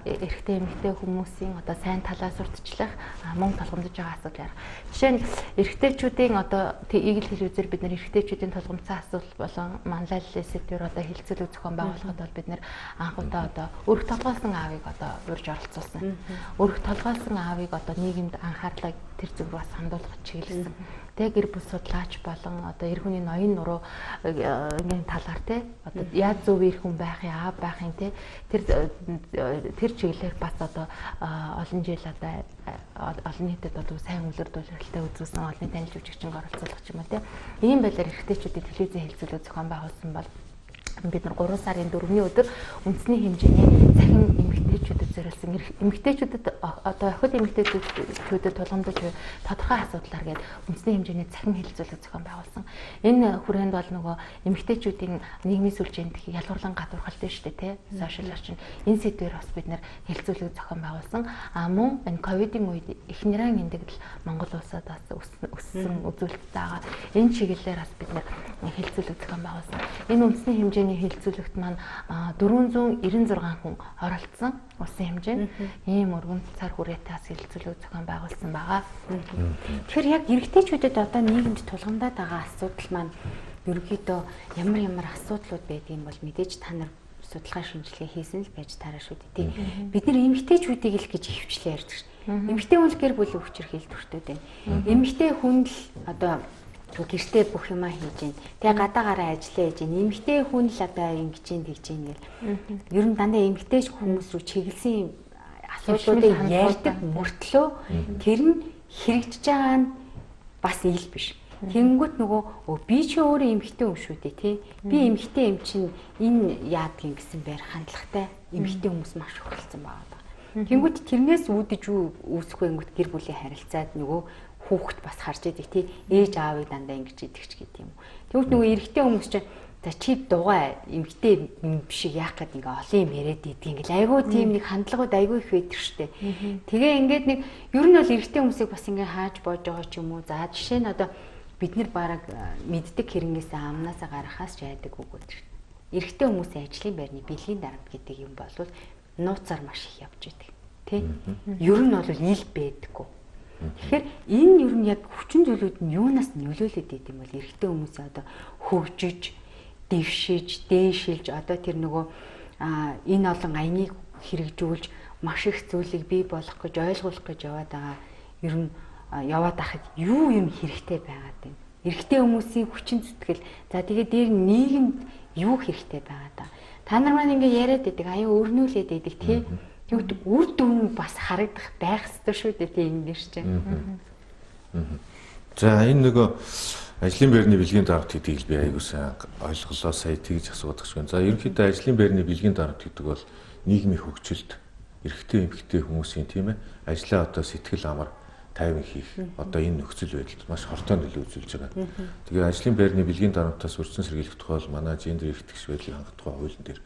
эрэгтэй эмэгтэй хүмүүсийн одоо сайн талаа сурталчлах мөнгө толгомдож байгаа асуудал яар. Жишээ нь эрэгтэйчүүдийн одоо игэл телевизээр бид нэр эрэгтэйчүүдийн толгомцсон асуудал болон манлайллын сэдвээр одоо хилцүүлэг зохион байгуулахад бол бид нэр анхудаа одоо өрх толгойсон аавыг одоо урьж оролцуулсан. Өрх толгойсон аавыг одоо нийгэмд анхаарлаа тэр зүг бас хандуулах чиглэсэн. Тэг гэр бүл судлаач болон одоо эр хүний ноён нуруу ингийн талаар те одоо яаж зөв эр хүн байхын аав байхын те тэр чиглэлээр бас одоо олон жил одоо олон нийтэд одоо сайн үлгэр дуулалтаа үзүүлсэн олон танил жүжигчин оролцуулах юм те ийм байдлаар эрэгтэйчүүдийн телевизийн хэлцүүлэг зохион байгуулсан бол бид нар 3 сарын 4-ний өдөр үндэсний хэмжээний цахим эмэгтэйчүүдэд зориулсан эмэгтэйчүүдэд одоо охид эмэгтэйчүүдэд тулгамдж тодорхой асуудлаар гээд үндэсний хэмжээний цахим хэлэлцүүлэг зохион байгуулсан. Энэ хүрээнд бол нөгөө эмэгтэйчүүдийн нийгмийн сүлжээнд ялгуурлан гадуурхалт нь шүү дээ, тий? Сошиал орчин. Энэ сэдвээр бас бид нар хэлэлцүүлэг зохион байгуулсан. Мөн энэ ковидын үед эхнэрэн эндэгдэл Монгол улсад бас өссөн үзүүлэлттэй байгаа. Энэ чиглэлээр бас бид нар хэлэлцүүлэг зохион байгуулсан. Энэ үндэсний хэмжээний хэлэлцүүлэгт маань 496 хүн оролцсон улсын хэмжээнд ийм өргөн цар хүрээтэй бас хэлэлцүүлэг зохион байгуулсан байгаа. Тэгэхээр яг эрэгтэйчүүдэд одоо нийгэмд тулгамдаад байгаа асуудал маань ерөнхийдөө ямар асуудлууд байдгийг бол мэдээж та нар судалгаа шинжилгээ хийсэн л байж таараа шүү дээ. Бид нар эмэгтэйчүүдийг л гэж хөвчлээ ярьдаг шин. Эмэгтэй хүн л гэр бүлийн хүчирхийлэл төртөд байна. Эмэгтэй хүн л одоо гэртээ бүх юмаа хийж гин. Тэгээ гадаагаараа ажиллаа хийж гин. Эмэгтэй хүн л одоо ингэж гин тэгж гин гэл. Ер нь дандаа эмэгтэйч хүмүүс рүү чиглэсэн асуудлуудыг ярьдаг мөртлөө тэр нь хэрэгжиж байгаа нь бас ил биш. Тэнгүүт нөгөө би ч өөрөө эмэгтэй юм шүү дээ тий. Би эмэгтэй юм чинь энэ яадгийн гэсэн байр хандлагатай эмэгтэй хүмүүс маш их хүрэлцэн байгаа. Тэнгүүт тэрнээс үүдэж үүсэх байнгут гэр бүлийн харилцаад нөгөө хүүхэд бас харж идэг тий. Ээж аавыг дандаа ингэж идэх ч гэдэг юм. Тэгвэл нөгөө эрэгтэй хүмүүс чинь за чи дугаа эмэгтэй биш яах гээд ингээ олон юм яриад идэг ингээл айгүй тийм нэг хандлагууд айгүй их байдаг штэ. Тэгээ ингээд нэг ер нь бол эрэгтэй хүмүүсийг бас ингээ хааж боож байгаа ч юм уу. За жишээ нь одоо бид нар бараг мэддэг хэрэгнээс амнаасаа гарахаас ч айдаг үг гэдэг. Эрэгтэй хүмүүсийн ажлын байрны бэлгийн дарамт гэдэг юм бол нууцаар маш их явж идэг. Тэ? Ер нь бол ил байдаггүй. Тэгэхээр энэ ер нь яг хүчин зүйлүүд нь юунаас нөлөөлөд идэв юм бол эрэгтэй хүмүүсээ одоо хөгжиж, дэвшиж, дээшилж одоо тэр нөгөө энэ олон аяныг хэрэгжүүлж маш их зүйлийг бий болгох гэж ойлгуулах гэж яваад байгаа. Ер нь яваад ахад юу юм хэрэгтэй байгаад байна. Эрэгтэй хүмүүсийн хүчин зүтгэл. За тэгээд дээр нийгэмд юу хэрэгтэй байгаад байгаа. Та нар маань ингээ яриад идэг, аюу өрнүүлээд идэг тий. Тэгвэл үр дүн бас харагдах байх ёстой шүү дээ тий энэ дэр чинь. За энэ нөгөө ажлын байрны бэлгийн дарамт гэдгийг би аягүй сайн ойлголоо сая тэгж асуудаг шүү. За ерөнхийдөө ажлын байрны бэлгийн дарамт гэдэг бол нийгмийн хөгжилд эрэгтэй эмэгтэй хүмүүсийн тийм ээ ажлаа одоо сэтгэл амар тайван хийх одоо энэ нөхцөл байдалд маш хортой нөлөө үзүүлж байгаа. Тэгээ ажлын байрны бэлгийн дарамтаас өрсөн сэргийлэх тухай бол манай гендер эрхтгч байдлыг хангах тухай хуулийн дээр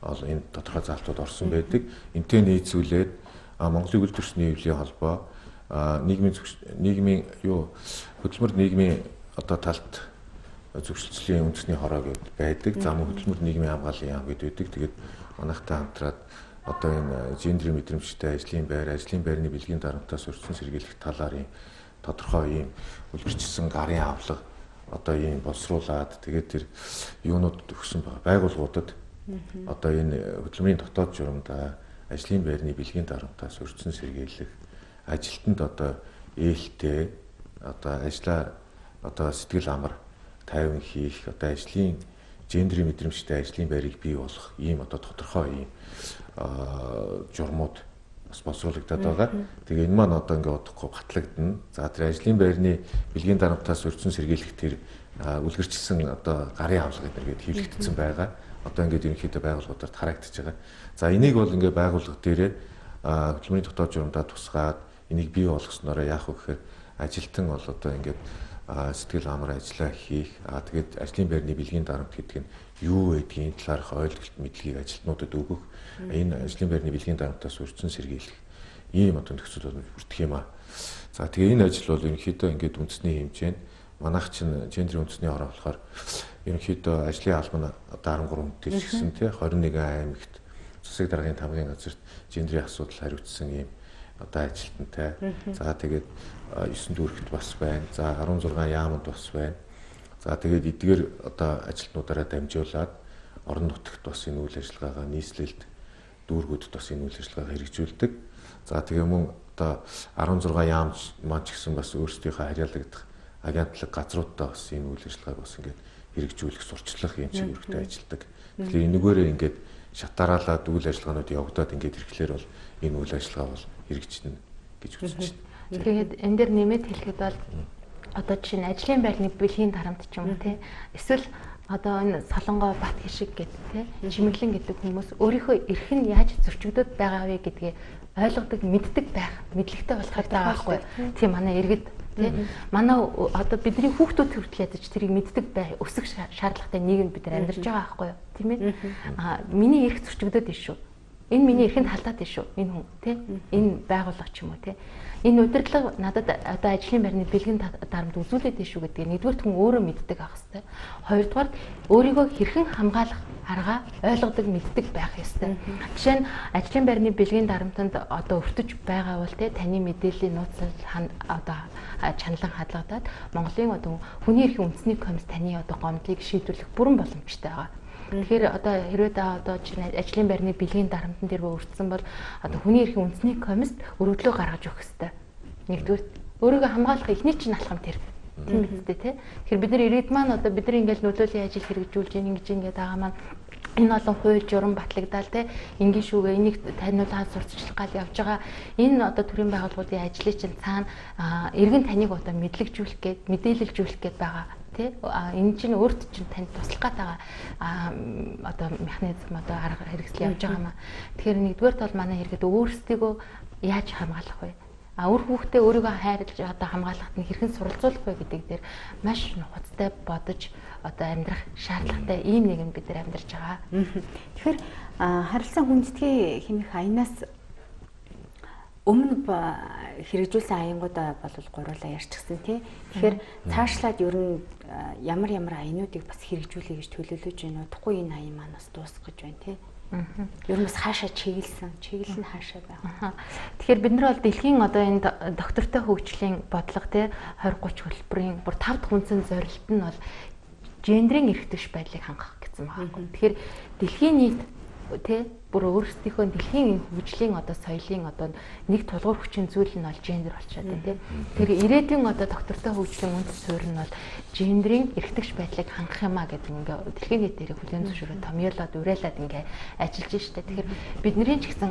энэ тодорхой залтууд орсон байдаг. Энтэй нийцүүлээд Монголын үйлдвэрчний хэвлэлийн холбоо нийгмийн хөдөлмөр нийгмийн одоо талд зөвшөлтслийн үндэсний хороо гэдэг байдаг. За мөн хөдөлмөр нийгмийн хамгааллын яам гэдэг байдаг. Тэгээд манайхтай хамтраад одоо энэ гендерийн мэдрэмжтэй ажлын байрны бэлгийн дарамтаас өрсөн сэргийлэх талаар тодорхой ийм үлгэрчсэн гарын авлага одоо ийм боловсруулад тэгээд тэр юунууд өгсөн байгаа байгууллагуудад одоо энэ хөдөлмөрийн дотоод журамдаа ажлын байрны бэлгийн дарамтаас өрсөн сэргийлэх ажилтнанд одоо ээлтэй одоо ажлаа одоо сэтгэл амар тайван хийх одоо ажлын гендерийн мэдрэмжтэй ажлын байрыг бий болгох ийм одоо тодорхой ийм журмууд бас боловсруулагдаад байгаа. Тэгээ энэ маань одоо ингээд удахгүй батлагдана. За тэр ажлын байрны бэлгийн дарамтаас өрсөн сэргийлэх тэр үлгэрчсэн одоо гарын авлага гэдэг хэвлэгдсэн байгаа. Одоо ингээд ерөнхийдөө байгууллагуудад харагдаж байгаа. За энийг бол ингээд байгууллага дээрээ хөдөлмөрийн дотоод журамдаа тусгаад энийг бий болгосноор яах вэ гэхээр ажилтан бол одоо ингээд сэтгэл амар ажиллаа хийх. Тэгээд ажлын байрны бэлгийн дарамт гэдэг нь юу байдгийг талаарх ойлголт мэдлэгийг ажилтнуудад өгөх. Энэ ажлын байрны бэлгийн дарамтаас өрсөн сэргийлэх ийм одоо нөхцөл бүрдэх юм аа. За тэгээ энэ ажил бол ерөнхийдөө ингээд үндэсний хэмжээнд манайх чинь гендрийн үндэсний хороо болохоор ерөнхийдөө ажлын албан одоо 13 мэдээлжсэн тий 21 аймагт засаг даргын тамгын газарт гендрийн асуудал хариуцсан ийм одоо ажилтнтай. За тэгээд 9 дүүрэгт бас байна. За 16 яамд бас байна. За тэгээд эдгээр одоо ажилтнуудаараа дамжуулаад орон нутагт бас энэ үйл ажиллагаагаа нийслэлд дүүргүүдэд бас энэ үйл ажиллагаагаа хэрэгжүүлдэг. За тэгээ мөн одоо 16 яамч маань ч гэсэн бас өөрсдийнхөө харьяалагдах агентлаг газруудтай бас энэ үйл ажиллагааг бас ингээд хэрэгжүүлэх, сурчлах юм шиг өргөтэй ажилладаг. Тэгэхээр энэгээрээ ингээд шатаараалаад үйл ажиллагаанууд явагдаад ингээд ирэхлээр бол энэ үйл ажиллагаа бол хэрэгжинэ гэж үзэж байна. Тэгээд энэ дээр нэмээд хэлэхэд бол одоо жишээ нь ажлын байрны бэлгийн дарамт ч юм уу те эсвэл одоо энэ Солонгоо бат хишиг гэдэг те чимэглэн гэдэг хүмүүс өөрийнхөө эрх нь яаж зөрчигдөд байгаа вэ гэдгээ ойлгодог, мэддэг байх, мэдлэгтэй болох хэрэгтэй байхгүй. Тийм манай иргэд тий манай одоо бидний хүүхдүүд хүртэл ядаж тэрийг мэддэг байх өсөх шаардлагатай нийгэмд бид нар амьдарч байгаа байхгүй юу? Тийм ээ. Миний эрх зөрчигдөд байна шүү. Энэ миний эрхэнд халдаад байна шүү. Энэ хүн тий энэ байгууллага ч юм уу тий. Энэ удирдлага надад одоо ажлын байрны бэлгэн дарамт үзүүлээд байна шүү гэдгийг нэгдүгээр хүн өөрөө мэддэг байх хэрэгтэй. Хоёрдугаар өөрийгөө хэрхэн хамгаалах аргаа ойлгодог, мэддэг байх ёстой. Жишээ нь ажлын байрны бэлгийн дарамтанд одоо өртөж байгаа бол те таны мэдээллийн нууцлал одоо чанлан хадгалагдаад Монголын одоо хүний эрхийн үндэсний комисс таны одоо гомдлыг шийдвэрлэх бүрэн боломжтой байгаа. Тэгэхээр одоо хэрвээ одоо ажлын байрны бэлгийн дарамтан дээр өртсөн бол одоо хүний эрхийн үндэсний комиссд өргөдлөө гаргаж өгөх ёстой. Нэгдүгээр өөрийгөө хамгаалах эхний чинь алхам тэр. Тийм үстэй тий. Тэгэхээр бид нар иргэд маань одоо бидний ингээл нөлөөллийн ажил хэрэгжүүлж ингэж ингээд байгаа маань энэ олон хууль журам батлагдаад те ингийн шүүгээ энийг таниулаад сурталчлах гал явж байгаа энэ одоо төрийн байгууллагуудын ажлыг чинь цаана иргэн таныг одоо мэдлэгжүүлэх гээд мэдээлэлжүүлэх гээд байгаа тий энэ чинь өөрт чинь танд туслах гээд байгаа одоо механизм одоо арга хэрэгсэл явж байгаа маа. Тэгэхээр нэгдүгээрт бол манай иргэд өөрсдийгөө яаж хамгаалах вэ? Өөр хүүхдээ өөрийгөө хайрлаж одоо хамгаалахад нь хэрхэн суралцуулах вэ гэдэг дээр маш нухацтай бодож одоо амьдрах шаардлагатай ийм нэгэн бид нар амьдарч байгаа. Тэгэхээр харилцан хүндэтгэл хэмээх аянаас өмнө хэрэгжүүлсэн аянгуудаа бол гурлаа ярьчихсан тий. Тэгэхээр цаашлаад ер нь ямар аянуудыг бас хэрэгжүүлэе гэж төлөвлөж байна уу? Тэгэхгүй энэ аян маань бас дуусах гэж байна тий. Ер нь бас хаашаа чиглэл нь хаашаа байгаа. Тэгэхээр бид нар бол дэлхийн одоо энэ доктортой хөгжлийн бодлого тий 20-30 хөтөлбөрийн бүр 5 дахь үндсэн зорилт нь бол гендрийн эрхтгш байдлыг хангах гэсэн байгаа. Тэгэхээр дэлхийн нийт тий бүр өөрсдийнхөө дэлхийн хөгжлийн одоо соёлын одоо нэг тулгуур хүчин зүйл нь бол гендер болчиход байна тий. Тэр ирээдүйн одоо доктортой хөгжлийн үндэс суурь нь бол гендрийн эрхтгш байдлыг хангах юмаа гэдэг ингээ дэлхийн нийтээр хүлээн зөвшөөрөө томьёолоод уриалаад ингээ ажиллаж штэ. Тэгэхээр бидний ч гэсэн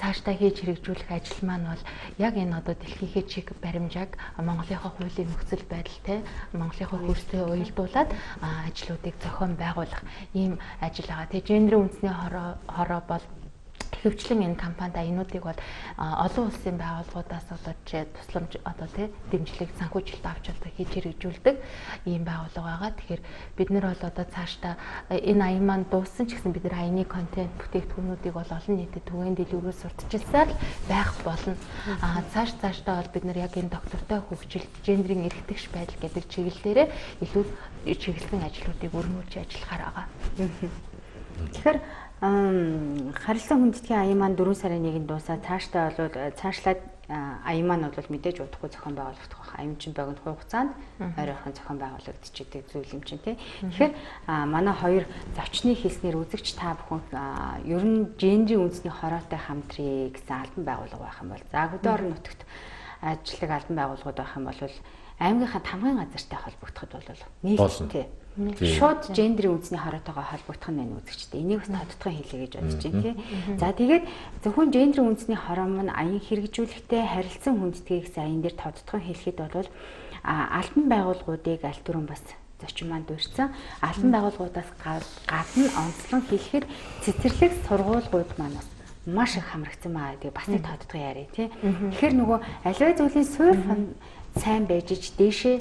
цаашдаа хийж хэрэгжүүлэх ажил маань бол яг энэ одоо дэлхийхээ чиг баримжааг Монголынхаа хуулийн нөхцөл байдал тий Монголынхаа хөрстэй уялдуулаад ажлуудыг зохион байгуулах ийм ажил байгаа. Тэгээ гендрийн үндэсний хороо бол хөвчлэн энэ кампанид аянуудыг бол олон улсын байгууллагуудаас одоо тусламж одоо тий дэмжлэг санхүүжилт авч одоо хийж хэрэгжүүлдэг ийм байгууллага байгаа. Тэгэхээр бид нар бол одоо цаашдаа энэ аян маань дууссан ч гэсэн бид нар аяны контент бүтээгдэхүүнүүдийг бол олон нийтэд түгээн дэлгүүрээр сурталчилсаар байх болно. Цаашдаа бол бид нар яг энэ доктортой хөгжилт гендрийн эрхтгш байдал гэдэг чиглэлээрээ илүү чиглэсэн ажлуудыг өргөнүүлж ажиллахаар байгаа. Тэгэхээр харилцан хүндэтгэлийн аян маань 4 сарын 1-нд дуусаад цаашлаад аян маань бол мэдээж удахгүй зохион байгуулагдах байх. Аян чинь богино хугацаанд ойрхон зохион байгуулагдчихдаг зүйл юм чинь тий. Тэгэхээр манай хоёр зочны хэлснээр үзэгч та бүхэн ер нь гендрийн үндэсний хороотой хамтрий гэсэн албан байгууллага байх юм бол за хөдөө орон нутагт ажилладаг албан байгууллагууд байх юм бол аймгийнхаа тамгын газартай холбогдоход бол нийлэлтэй шууд гендрийн үндэсний хороотойгоо холбогдох нь үзэгчтэй. Энийг бас тодтогхон хэлье гэж бодож байна тий. За тэгээд зөвхөн гендрийн үндэсний хороо маань аян хэрэгжүүлэхдээ харилцан хүндэтгийг гэсэн аян дээр тодтогхон хэлэхэд бол албан байгууллагуудыг аль түрүүн бас зочин маань дурьсан. Албан байгууллагуудаас гадна онцлон хэлэхэд цэцэрлэг сургуулиуд маань бас маш их хамрагдсан маа гэдэг бас нэг тодтогхон яриа тий. Тэгэхээр нөгөө аливаа зүйлийн суурь сайн байж ич дээшээ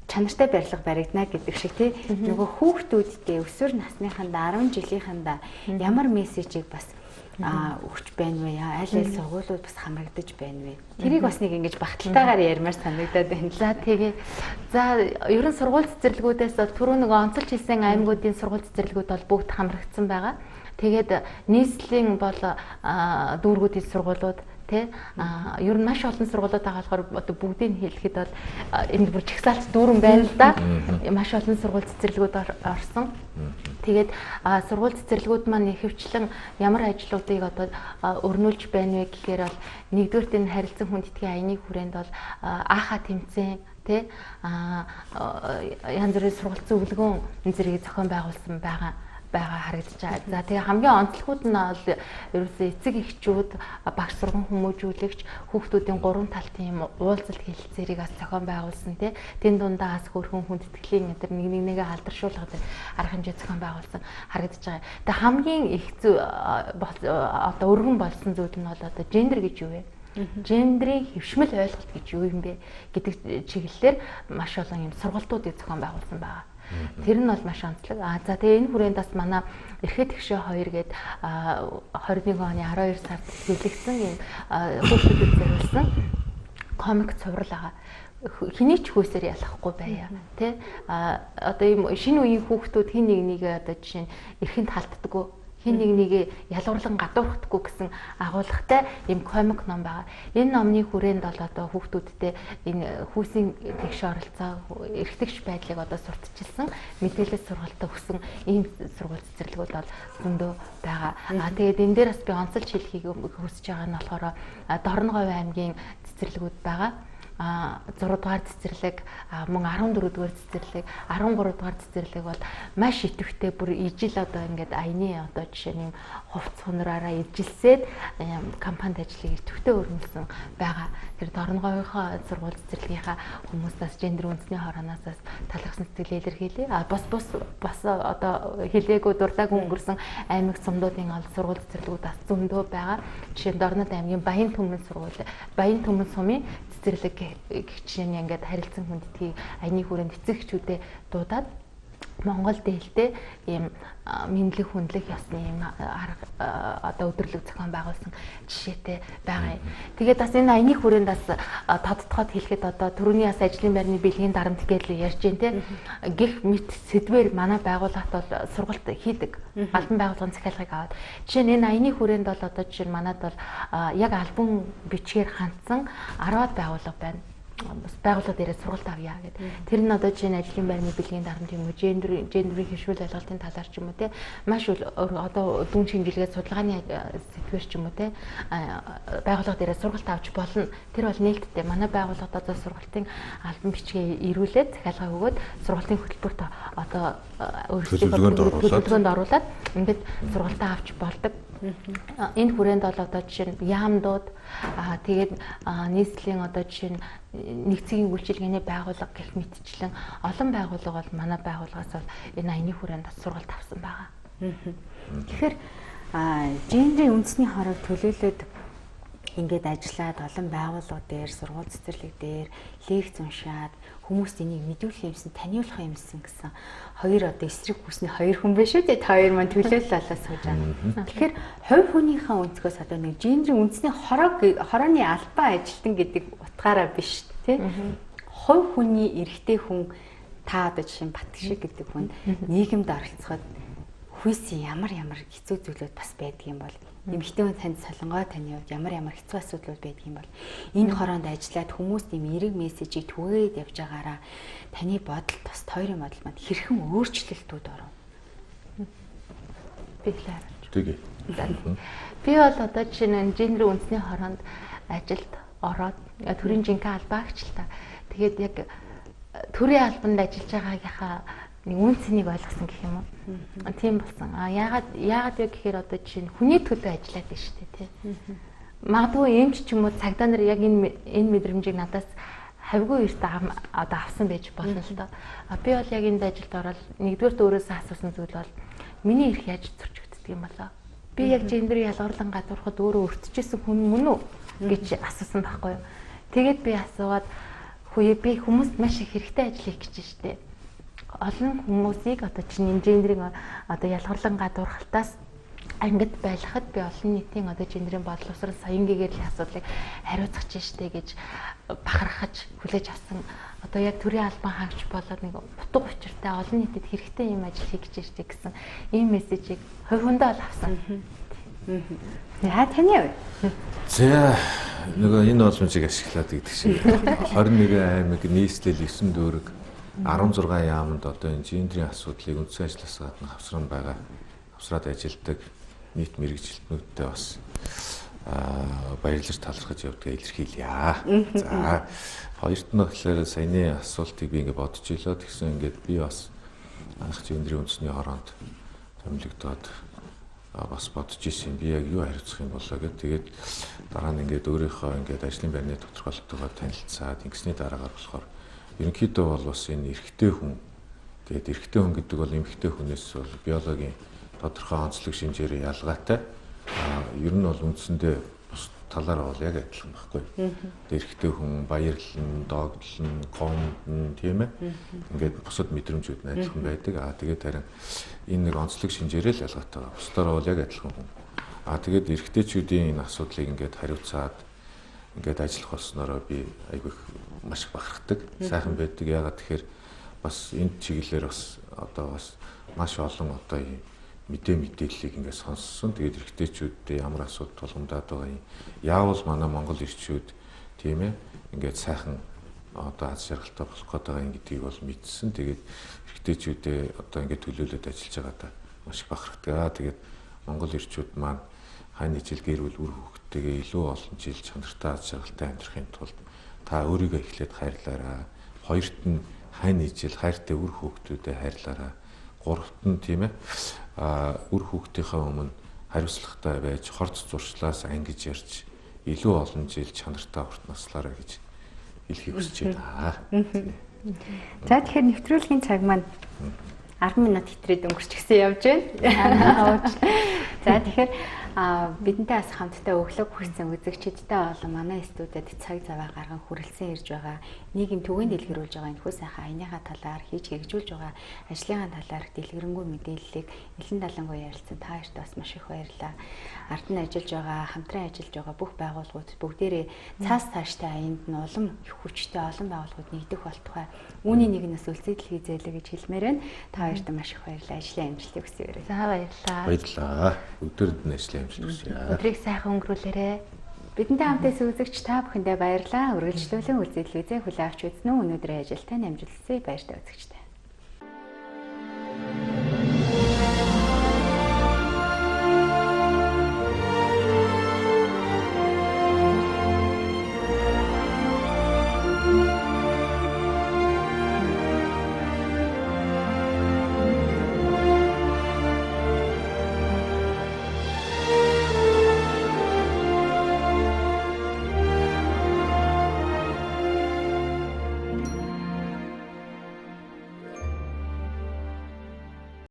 чанартай барилга баригдана гэдэг шиг тий нөгөө хүүхдүүдтэй өсвөр насныхандаа 10 жилийнхандаа ямар мессежийг бас өгч байна вэ? Аль сургуулиуд бас хамрагдаж байна вэ? Тэрийг бас нэг ингэж багталтайгаар ярмаар санагдаад байна. За тэгээ. За ерөн сургууль цэцэрлэгүүдээс түрүү нөгөө онцолж хэлсэн аймагуудын сургууль цэцэрлэгүүд бол бүгд хамрагдсан байгаа. Тэгээд нийслэлийн бол дүүргүүдийн сургуулиуд тий ер нь маш олон сургуулиуд байгаа болохоор одоо бүгдийг хэлэхэд бол энэ бүр чагсаалт дүүрэн байна л да. Маш олон сургууль цэцэрлэгүүд орсон. Тэгээд сургууль цэцэрлэгүүд маань ихэвчлэн ямар ажлуудыг одоо өрнүүлж байна вэ гэхээр бол нэгдүгээрт энэ харилцан хүндэтгэлийн аяны хүрээнд бол ааха тэмцээн тий янз бүрийн сургалт зөвлөгөөн зэрэг зохион байгуулсан байгаа харагдаж байгаа. За тэгээ хамгийн онцлогуд нь бол ерөөсөө эцэг эхчүүд, багш сургууль хүмүүжүүлэгч хүүхдүүдийн 3 талтын уулзалт хэлэлцээрийг бас зохион байгуулсан тий. Тэн дундаа бас хөрхөн хүндэтгэлийн өдр нэгээ алдаршуулгад арга хэмжээ зохион байгуулсан харагдаж байгаа. Тэгээ хамгийн их одоо өргөн болсон зүйл нь бол одоо гендер гэж юу вэ? Гендрийн хэвшмэл ойлголт гэж юу юм бэ гэдэг чиглэлээр маш олон юм сургалтуудыг зохион байгуулсан байгаа. Тэр нь бол маш онцлог. За тэгээ энэ хүрээнд бас манай эрхэд гişээ 2 гээд 21 оны 12 сард хэвлэгдсэн юм хүүхдүүдэд зориулсан комик цуврал байгаа. Хэний ч хөөсөр ялахгүй байя тий одоо ийм шинэ үеийн хүүхдүүд хин нэг одоо жишээ нь эрхэнд халтдаггүй хин нэг ялгуурлан гадуурхдаггүй гэсэн агуулгатай ийм комик ном байгаа. Энэ номны хүрээнд бол одоо хүүхдүүдтэй энэ хүүсийн тэгш оролцоо эрхтгч байдлыг одоо сурталчилсан мэдээлэл сургалтад өгсөн ийм сургууль цэцэрлэгүүд бол зөндөө байгаа. Тэгээд энэ дээр бас би онцолж хэлхийг хүсэж байгаа нь болохоор Дорноговь аймгийн цэцэрлэгүүд байгаа. 6 дугаар цэцэрлэг, мөн 14 дугаар цэцэрлэг, 13 дугаар цэцэрлэг бол маш идэвхтэй бүр ижил одоо ингээд аяны одоо жишээ нь хувц хунраараа ижилсээд компанид ажлыг идэвхтэй өрнүүлсэн байгаа. Тэр Дорноговийнхоо сургууль цэцэрлэгийнхаа хүмүүстээс гендер үндэсний хорооноос талархсан сэтгэл илэрхийлээ. Бас одоо хилээгүү дуртайг өнгөрсөн аймаг сумдуудын сургууль цэцэрлэгүүд бас зөндөө байгаа. Жишээ нь Дорнод аймгийн Баян Түмэн сургууль, Баян Түмэн сумын цэцэрлэг гихчийн ингээд харилцан хүндэтгийг аяны хүрээнд эцэг эхчүүдэд дуудаад Монгол дээлтэй ийм мэдлэг хүндлэх ёсны ийм одоо өдөрлөг зохион байгуулсан жишээтэй байгаа юм. Тэгээд бас энэ аяны хүрээнд бас тодтогоод хэлэхэд одоо түрүүний бас ажлын байрны бэлгийн дарамт гэж ярьж байна те. Гэх мэт сэдвээр манай байгууллагт бол сургалт хийдэг. Албан байгууллагын захиалгыг аваад. Жишээ нь энэ аяны хүрээнд бол одоо жишээ нь манад бол яг албан бичгээр хандсан 10-аад байгууллага байна. Бас байгууллага дээрээ сургалт авъя гэдэг. Тэр нь одоо жишээ нь ажлын байрны бэлгийн дарамт юм уу, гендерийн хэвшүүл ойлголтын талаар ч юм уу те маш одоо дүн шинжилгээ судалгааны сэдвэр ч юм уу те байгууллага дээрээ сургалт авч болно. Тэр бол нээлттэй. Манай байгууллагад одоо сургалтын албан бичгээ ирүүлээд захиалга өгөөд сургалтын хөтөлбөрт одоо өөрсдийнхөө төлөвлөгөөнд оруулаад ингээд сургалтаа авч болдог. Энэ хүрээнд бол одоо жишээ нь яамдууд тэгээд нийслэлийн одоо жишээ нь нэгцгийн үйлчилгээний байгууллага гэх мэтчлэн олон байгууллага бол манай байгууллагаас бол энэ аяны хүрээнд сургалт авсан байгаа. Тэгэхээр гендерийн үндэсний хорог төлөөлөд ингээд ажиллаад олон байгууллага дээр сургууль цэцэрлэг дээр лекц уншаад хүмүүст энийг мэдүүлэх юмсан таниулах юмсан гэсэн хоёр одоо эсрэг хүсний хоёр хүн биш үү? Хоёр маань төлөөлөл болоод сууж байгаа. Тэгэхээр хувь хүнийхээ өнцгөөс одоо нэг гендерийн үндэсний хорооны албан ажилтан гэдэг утгаараа биш тий. Хувь хүний эрэгтэй хүн та одоо жишээ нь Батгшиг гэдэг хүн нийгэмд оролцоход хүйсийн ямар хэцүү зүйлүүд бас байдаг юм бол эмэгтэй хүн танд солонгоо таны хувьд ямар хэцүү асуудлууд байдаг юм бол энэ хороонд ажиллаад хүмүүст ийм эерэг мессежийг түгээгээд явж байгаараа таны бодолд бас хоёрын бодол маань хэрхэн өөрчлөлтүүд оров? Би хэлээ. Тэгээ. Би бол одоо жишээ нь гендер үндэсний хороонд ажилд ороод төрийн жинхэнэ албаагч л та. Тэгээд яг төрийн албанд ажиллаж байгаагийнхаа нэг үн цэнийг ойлгосон гэх юм уу. Тийм болсон. Яагаад вэ гэхээр одоо жишээ нь хүний төлөө ажиллаад байна шүү дээ тий. Магадгүй эмч ч юм уу цагдаа нар яг энэ мэдрэмжийг надаас хавьгүй эрт одоо авсан байж болно л доо. Би бол яг энд ажилд ороод нэгдүгээрт өөрөөсөө асуусан зүйл бол миний эрх яаж зөрчигддөг юм болоо. Би яг гендерийн ялгарлан гадуурхад өөрөө өртөжсэн хүн мөн үү гэж асуусан байхгүй юу. Тэгээд би асуугаад Үгүй би хүмүүст маш их хэрэгтэй ажил хийх гэж штэ. Олон хүмүүсийг одоо чиний гендрийн одоо ялгарлан гадуурхалтаас ангид байлгахад би олон нийтийн одоо гендрийн бодлосрол саянгийн асуудлыг хариуцах штэ гэж бахархаж хүлээж авсан. Одоо яг төрийн албан хаагч болоод нэг утга учиртай олон нийтэд хэрэгтэй юм ажил хийх гэж штэ гэсэн ийм мессежийг хувь хүндээ бол авсан. Таны юу? За нөгөө энэ боломжийг ашиглаад гэдэг шиг 21 аймаг нийслэл 9 дүүрэг 16 яамд одоо энэ гендрийн асуудлыг үндсэн ажлаас гадна авсраад ажилладаг нийт мэрэгжилтнүүдтэй бас баярлаж талархаж явдгаа илэрхийлье. За хоёрт нь болохоор саяны асуултыг би ингээд бодож илоо тэгсэн ингээд би бас анх гендрийн үндэсний хороонд томилогдоод бас бодож ирсэн. Би яг юу хариуцах юм болоо гэд тэгээд дараа нь ингээд өөрийнхөө ингээд ажлын байрны тодорхойлолтойгоо танилцаад ингэсний дараагаар болохоор ерөнхийдөө бол бас энэ эрэгтэй хүн тэгээд эрэгтэй хүн гэдэг бол эмэгтэй хүнээс бол биологийн тодорхой онцлог шинжээр ялгаатай. Ер нь бол үндсэндээ бус талаараа бол яг адилхан байхгүй. Эрэгтэй хүн баярлан, догдлон, гомдно тийм ээ. Ингээд бусад мэдрэмжүүд нь адилхан байдаг. Тэгээд харин энэ нэг онцлог шинжээрээ л ялгаатай. Бусдаараа бол яг адилхан хүн. Тэгээд эрэгтэйчүүдийн энэ асуудлыг ингээд хариуцаад ингээд ажиллах болсноороо би айгүй маш их бахархдаг. Сайхан байдаг. Ягаад тэгэхээр бас энэ чиглэлээр бас одоо бас маш олон одоо юм мэдээллийг ингээд сонссон. Тэгээд эрэгтэйчүүдтэй ямар асуудал тулгамдаад байгаа юм. Яавал манай Монгол ирчүүд тийм ээ ингээд сайхан одоо аз жаргалтай болох гээд байгаа юм гэдгийг бол мэдсэн. Тэгээд эрэгтэйчүүдээ одоо ингээд төлөөлөд ажиллаж байгаадаа маш их бахархдаг. Тэгээд Монгол ирчүүд маань хань жил гэр бүл үр хүүхдтэйгээ илүү олон жил чанартай аз жаргалтай амьдрахын тулд та өөрийгөө эхлээд хайрлаарай. Хоёрт нь хань жил хайртай үр хүүхдүүдэд хайрлаарай. Гуравт нь тийм ээ үр хүүхдийнхээ өмнө хариуцлагатай байж хорц зуршлаас ангиж ярьж илүү олон жил чанартай урт наслаарай гэж хэлхийг хүсэж байна. За тэгэхээр нэвтрүүлгийн цаг маань 10 минут хэтрээд өнгөрчихсөн явж байна. За тэгэхээр бидэнтэй бас хамтдаа өглөө хүрсэн үзэгчидтэй болон манай студид цаг зав гарган хүрэлцэн ирж байгаа нийгэм төвийн дэлгэрүүлж байгаа энэхүү сайхан аяныхаа талаар хийж хэрэгжүүлж байгаа ажлынхаа талаар дэлгэрэнгүй мэдээллийг элен далангуй ярилцсан та хоёрт бас маш их баярлалаа. Ард нь ажиллаж байгаа, хамтран ажиллаж байгаа бүх байгууллагууд бүгдээрээ цаас цааштай аянд нь улам их хүчтэй олон байгууллагууд нэгдэх болтугай үүний нэг нь үлцэдэл хийзээлээ гэж хэлмээр байна. Та хоёрт маш их баярлалаа. Ажлын амжилтыг хүсье. За баярлалаа. Баярлалаа. Өдөрт нь ажлын амжилт хүсье. Өдрийг сайхан өнгөрүүлээрэй. Бидэнтэй хамтаас үзэгч та бүхэндээ баярлалаа. Үргэлжлүүлэн үзэл үзээ хүлээн авч үзнэ. Өнөөдрийн ажилтай амжилтсыг баяртай үзэгчтэй.